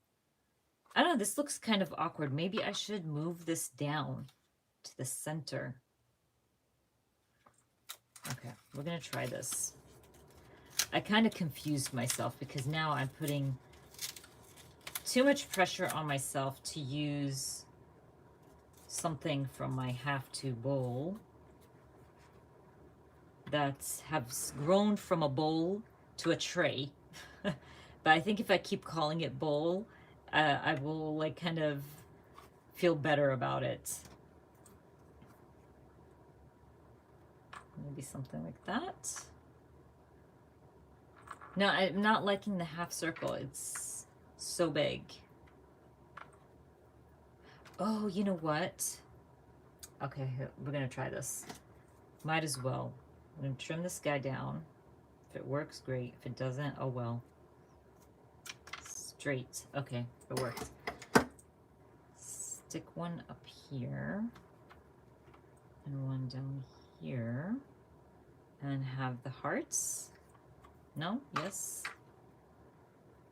[SPEAKER 1] I don't know, this looks kind of awkward. Maybe I should move this down to the center. Okay, we're going to try this. I kind of confused myself because now I'm putting too much pressure on myself to use something from my have-to bowl that has grown from a bowl to a tray. But I think if I keep calling it bowl, I will like kind of feel better about it. Maybe something like that. No, I'm not liking the half circle. It's so big. Oh, you know what? Okay, we're gonna try this. Might as well. I'm gonna trim this guy down. If it works, great. If it doesn't, oh well. Straight. Okay, it worked. Stick one up here and one down here, and have the hearts. No? Yes?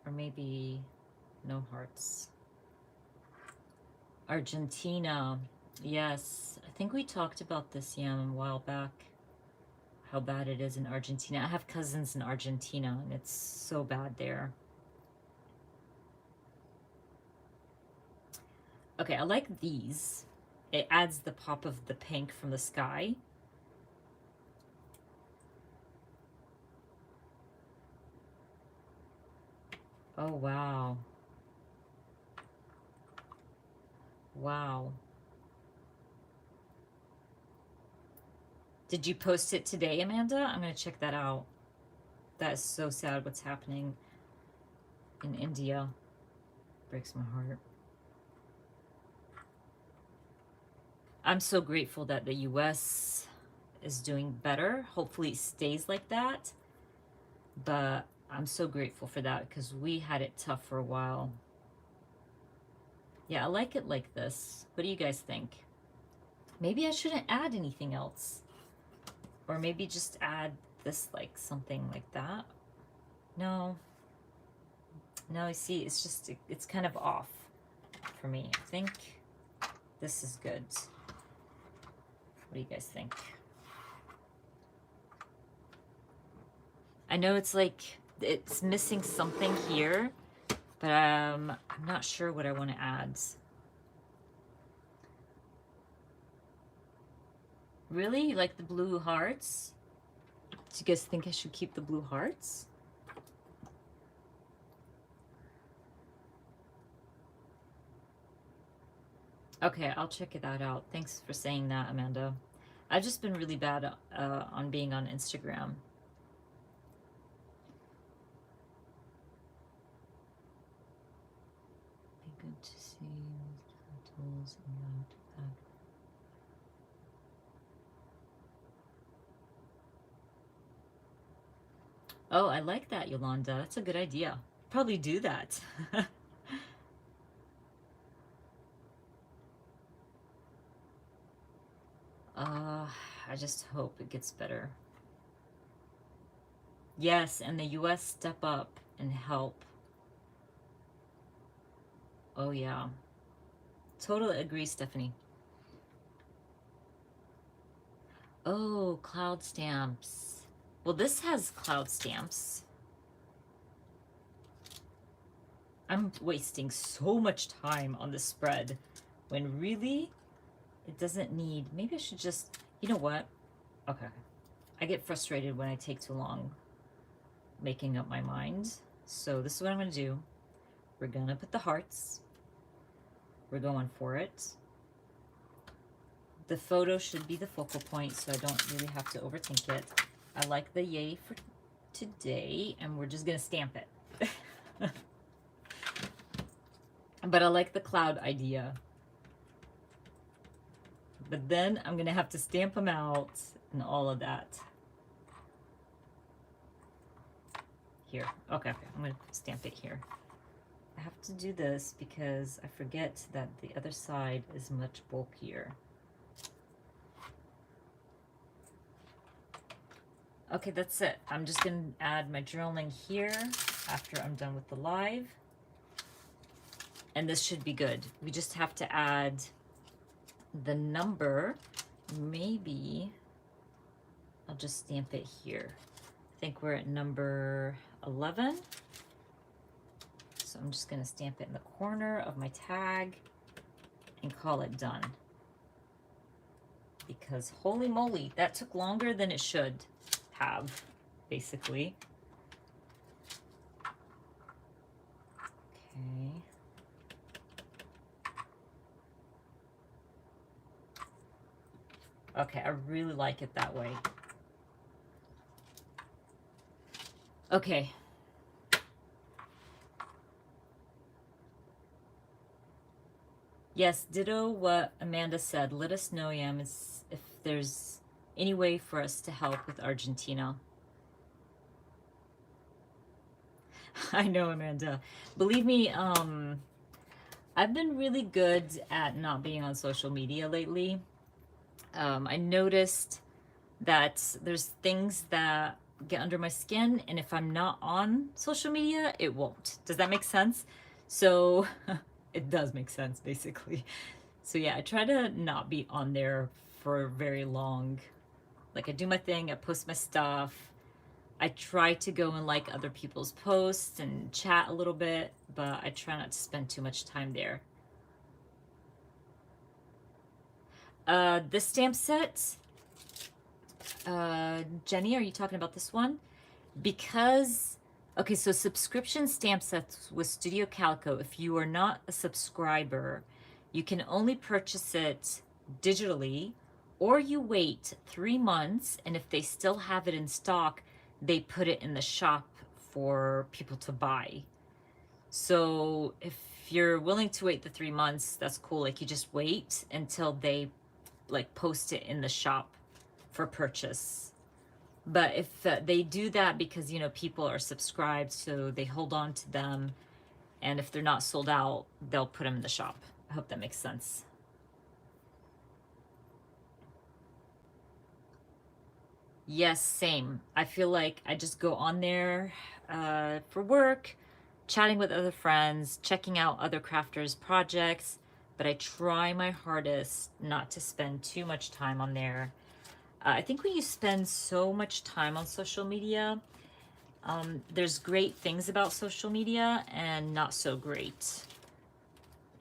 [SPEAKER 1] Or maybe no hearts. Argentina. Yes. I think we talked about this, Yam, a while back. How bad it is in Argentina. I have cousins in Argentina, and it's so bad there. Okay, I like these. It adds the pop of the pink from the sky. Oh, wow. Wow. Did you post it today, Amanda? I'm going to check that out. That is so sad what's happening in India. Breaks my heart. I'm so grateful that the US is doing better. Hopefully it stays like that. But I'm so grateful for that because we had it tough for a while. Yeah, I like it like this. What do you guys think? Maybe I shouldn't add anything else. Or maybe just add this, like something like that. No. No, you see, it's just, it's kind of off for me. I think this is good. What do you guys think? I know it's like, it's missing something here, but I'm not sure what I want to add. Really? You like the blue hearts? Do you guys think I should keep the blue hearts? Okay, I'll check that out. Thanks for saying that, Amanda. I've just been really bad on being on Instagram. Be good to see tools in that bag. Oh, I like that, Yolanda. That's a good idea. Probably do that. I just hope it gets better. Yes, and the US step up and help. Oh, yeah. Totally agree, Stephanie. Oh, cloud stamps. Well, this has cloud stamps. I'm wasting so much time on the spread when really it doesn't need. Maybe I should just, you know what? Okay. I get frustrated when I take too long making up my mind. So this is what I'm going to do. We're going to put the hearts. We're going for it. The photo should be the focal point, so I don't really have to overthink it. I like the yay for today, and we're just going to stamp it. But I like the cloud idea. But then I'm going to have to stamp them out and all of that. Here. Okay, I'm going to stamp it here. I have to do this because I forget that the other side is much bulkier. Okay, that's it. I'm just going to add my journaling here after I'm done with the live. And this should be good. We just have to add the number. Maybe I'll just stamp it here. I think we're at number 11. So I'm just going to stamp it in the corner of my tag and call it done. Because holy moly, that took longer than it should have, basically. Okay. Okay, I really like it that way. Okay. Yes, ditto what Amanda said. Let us know, Yam, if there's any way for us to help with Argentina. I know, Amanda. Believe me, I've been really good at not being on social media lately. I noticed that there's things that get under my skin, and if I'm not on social media, it won't. Does that make sense? So it does make sense, basically. So yeah, I try to not be on there for very long. Like I do my thing, I post my stuff. I try to go and like other people's posts and chat a little bit, but I try not to spend too much time there. This stamp set, Jenny, are you talking about this one? Because, okay, so subscription stamp sets with Studio Calico, if you are not a subscriber, you can only purchase it digitally, or you wait 3 months, and if they still have it in stock, they put it in the shop for people to buy. So if you're willing to wait the 3 months, that's cool. Like you just wait until they like post it in the shop for purchase. But if they do that because, you know, people are subscribed, so they hold on to them, and if they're not sold out, they'll put them in the shop. I hope that makes sense. Yes, same. I feel like I just go on there for work, chatting with other friends, checking out other crafters' projects, but I try my hardest not to spend too much time on there. I think when you spend so much time on social media, there's great things about social media and not so great.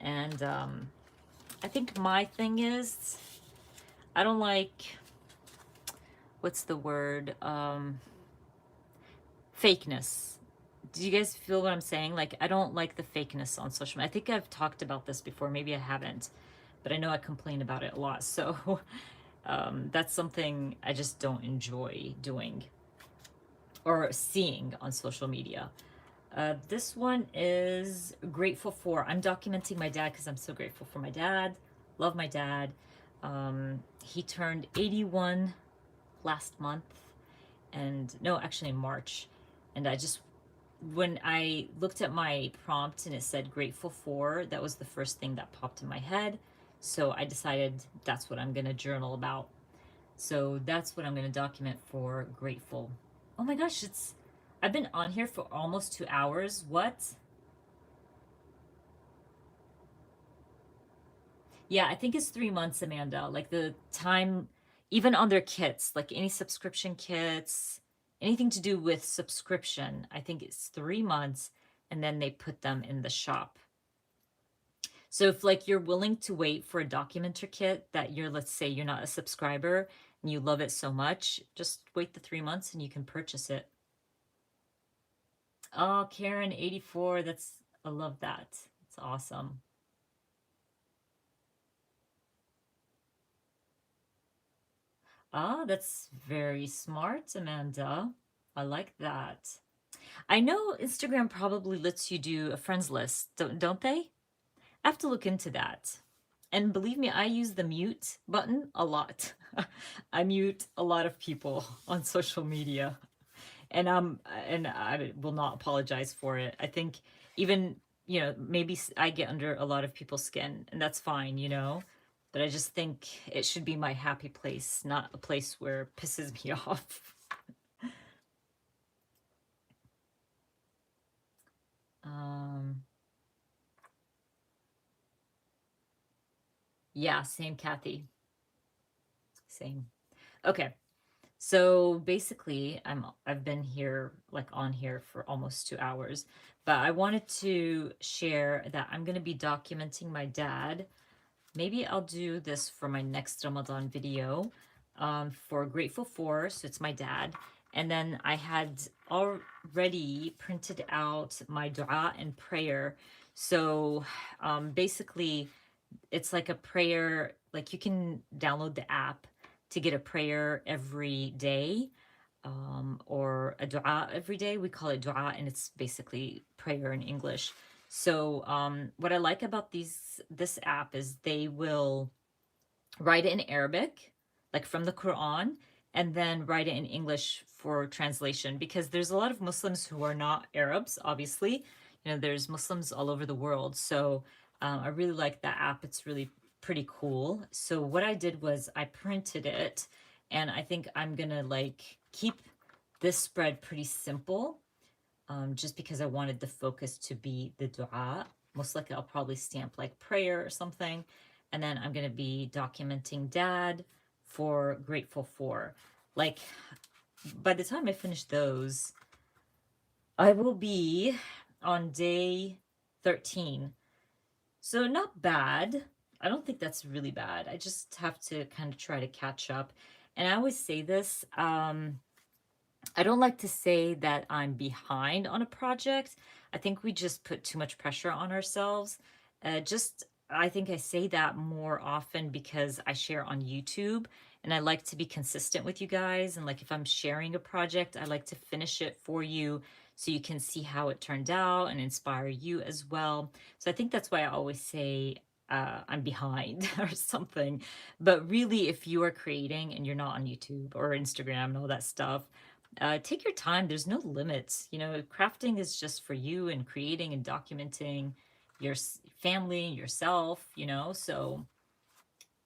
[SPEAKER 1] And I think my thing is, I don't like, what's the word? Fakeness. Do you guys feel what I'm saying? Like, I don't like the fakeness on social media. I think I've talked about this before. Maybe I haven't, but I know I complain about it a lot. So that's something I just don't enjoy doing or seeing on social media. This one is grateful for. I'm documenting my dad because I'm so grateful for my dad. Love my dad. He turned 81 last month, and no, actually in March. And I just, when I looked at my prompt and it said grateful for, that was the first thing that popped in my head. So I decided that's what I'm going to journal about. So that's what I'm going to document for grateful. Oh my gosh, I've been on here for almost 2 hours. What? Yeah, I think it's 3 months, Amanda. Like the time, even on their kits, like any subscription kits, anything to do with subscription, I think it's 3 months, and then they put them in the shop. So if like you're willing to wait for a documenter kit that you're, let's say you're not a subscriber and you love it so much, just wait the 3 months and you can purchase it. Oh, Karen 84, I love that. It's awesome. Ah, that's very smart, Amanda. I like that. I know Instagram probably lets you do a friends list, don't they? I have to look into that. And believe me, I use the mute button a lot. I mute a lot of people on social media. And I will not apologize for it. I think even, you know, maybe I get under a lot of people's skin, and that's fine, you know. But I just think it should be my happy place, not a place where it pisses me off. Um, yeah, same, Kathy. Same. Okay. So basically, I've been here, like on here for almost 2 hours, but I wanted to share that I'm going to be documenting my dad. Maybe I'll do this for my next Ramadan video, for Grateful For, so it's my dad. And then I had already printed out my dua and prayer. So basically, it's like a prayer, like you can download the app to get a prayer every day, or a dua every day. We call it dua, and it's basically prayer in English. So what I like about this app is they will write it in Arabic, like from the Quran, and then write it in English for translation, because there's a lot of Muslims who are not Arabs, obviously. You know, there's Muslims all over the world. So I really like that app. It's really pretty cool. So what I did was I printed it, and I think I'm gonna like keep this spread pretty simple, just because I wanted the focus to be the dua. Most likely I'll probably stamp like prayer or something. And then I'm going to be documenting dad for grateful for. Like, by the time I finish those, I will be on day 13. So not bad. I don't think that's really bad. I just have to kind of try to catch up. And I always say this, I don't like to say that I'm behind on a project. I think we just put too much pressure on ourselves. I think I say that more often because I share on YouTube and I like to be consistent with you guys. And like if I'm sharing a project, I like to finish it for you so you can see how it turned out and inspire you as well. So I think that's why I always say I'm behind or something. But really, if you are creating and you're not on YouTube or Instagram and all that stuff, take your time. There's no limits. You know, crafting is just for you and creating and documenting your family, yourself, you know. So,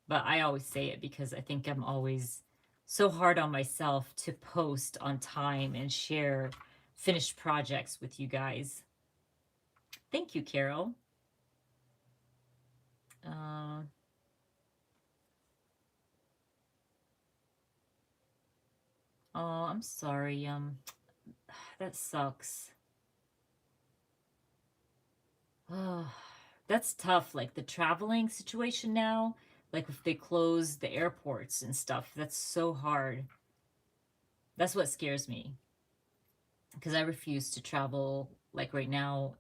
[SPEAKER 1] but I always say it because I think I'm always so hard on myself to post on time and share finished projects with you guys. Thank you, Carol. Uh, oh, I'm sorry. That sucks. Oh, that's tough. Like the traveling situation now, like if they close the airports and stuff, that's so hard. That's what scares me because I refuse to travel like right now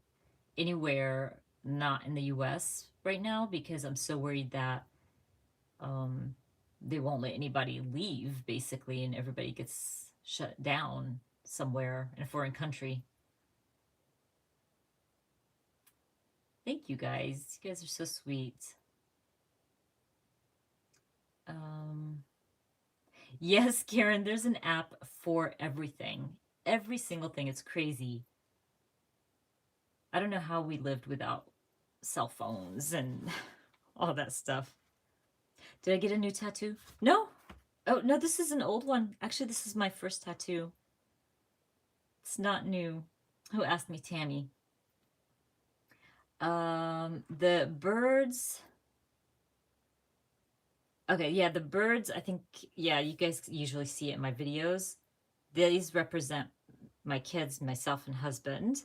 [SPEAKER 1] anywhere not in the US right now because I'm so worried that um they won't let anybody leave basically and everybody gets shut down somewhere in a foreign country. Thank you guys. You guys are so sweet. Um Yes, Karen, there's an app for everything. Every single thing. It's crazy. I don't know how we lived without cell phones and all that stuff. Did I get a new tattoo? No. Oh, no, this is an old one. Actually, this is my first tattoo. It's not new. Who asked me, Tammy? The birds. Okay, yeah, the birds, I think, yeah, you guys usually see it in my videos. These represent my kids, myself, and husband.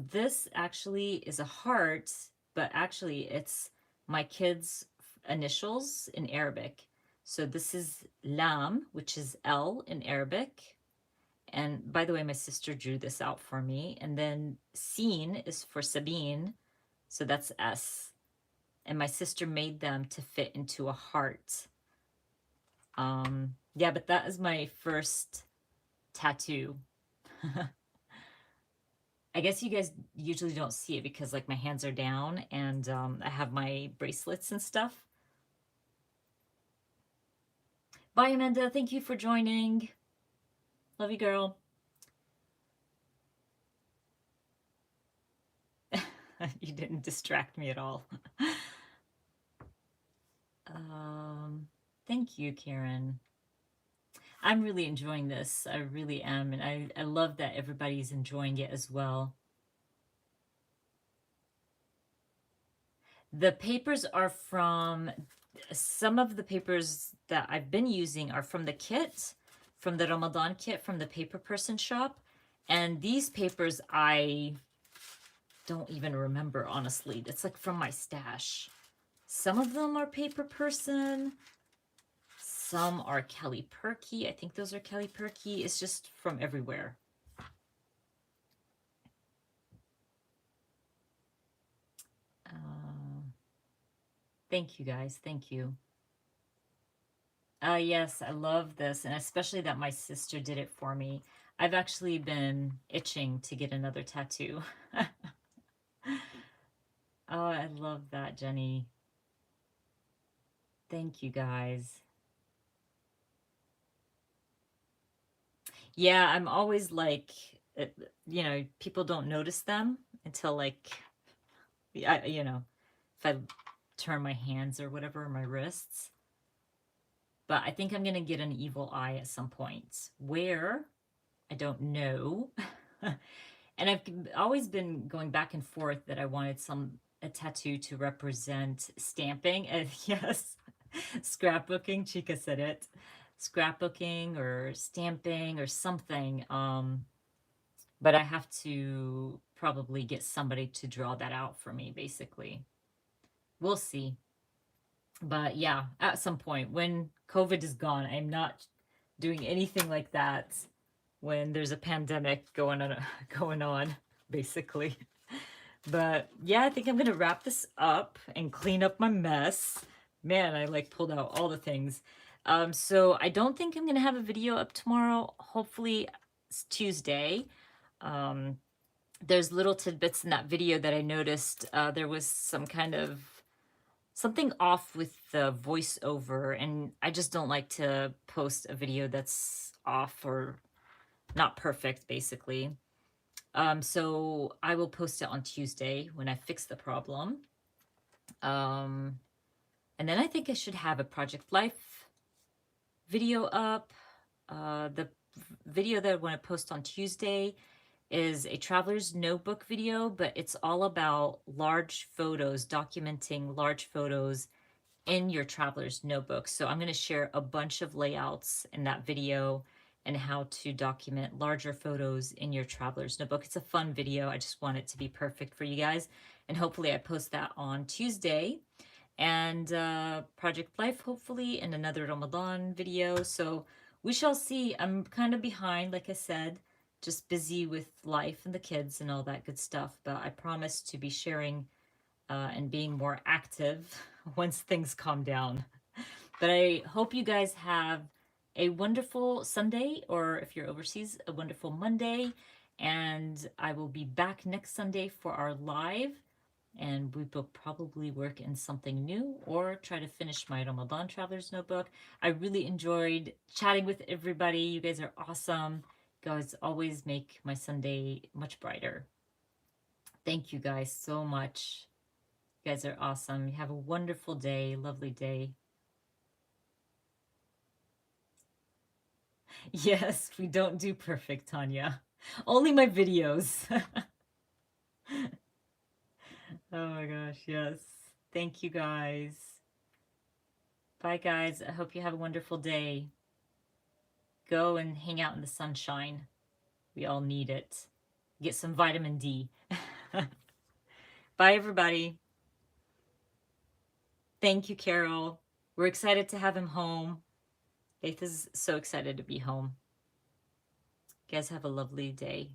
[SPEAKER 1] This actually is a heart, but actually it's my kids' initials in Arabic. So this is Lam, which is L in Arabic. And by the way, my sister drew this out for me. And then Sin is for Sabine. So that's S. And my sister made them to fit into a heart. Yeah, but that is my first tattoo. I guess you guys usually don't see it because like my hands are down and I have my bracelets and stuff. Bye, Amanda. Thank you for joining. Love you, girl. You didn't distract me at all. Thank you, Karen. I'm really enjoying this. I really am. And I love that everybody's enjoying it as well. The papers are from, some of the papers that I've been using are from the kit, from the Ramadan kit from the paper person shop. And these papers I don't even remember, honestly. It's like from my stash. Some of them are paper person. Some are Kelly Perky. I think those are Kelly Perky. It's just from everywhere. Thank you, guys. Thank you. Yes, I love this, and especially that my sister did it for me. I've actually been itching to get another tattoo. Oh, I love that, Jenny. Thank you, guys. Yeah, I'm always like, you know, people don't notice them until like, you know, if I turn my hands or whatever, my wrists. But I think I'm going to get an evil eye at some point. Where? I don't know. And I've always been going back and forth that I wanted a tattoo to represent stamping. And yes, scrapbooking, Chica said it. Scrapbooking or stamping or something. But I have to probably get somebody to draw that out for me, basically. We'll see. But yeah, at some point when COVID is gone, I'm not doing anything like that when there's a pandemic going on, basically. But yeah, I think I'm gonna wrap this up and clean up my mess. Man, I like pulled out all the things. So I don't think I'm gonna have a video up tomorrow. Hopefully it's Tuesday. Um, there's little tidbits in that video that I noticed. There was some kind of something off with the voiceover, and I just don't like to post a video that's off or not perfect, basically. So I will post it on Tuesday when I fix the problem. And then I think I should have a Project Life video up. The video that I want to post on Tuesday is a traveler's notebook video, but it's all about large photos, documenting large photos in your traveler's notebook. So I'm going to share a bunch of layouts in that video and how to document larger photos in your traveler's notebook. It's a fun video. I just want it to be perfect for you guys. And hopefully I post that on Tuesday. And Project Life, hopefully, in another Ramadan video. So we shall see. I'm kind of behind, like I said, just busy with life and the kids and all that good stuff. But I promise to be sharing and being more active once things calm down. But I hope you guys have a wonderful Sunday, or if you're overseas, a wonderful Monday. And I will be back next Sunday for our live. And we will probably work in something new or try to finish my Ramadan Traveler's Notebook. I really enjoyed chatting with everybody. You guys are awesome. You guys always make my Sunday much brighter. Thank you guys so much. You guys are awesome. You have a wonderful day, lovely day. Yes, we don't do perfect, Tanya. Only my videos. Oh my gosh, yes. Thank you guys. Bye, guys. I hope you have a wonderful day. Go and hang out in the sunshine. We all need it. Get some vitamin D. Bye, everybody. Thank you, Carol. We're excited to have him home. Faith is so excited to be home. You guys have a lovely day.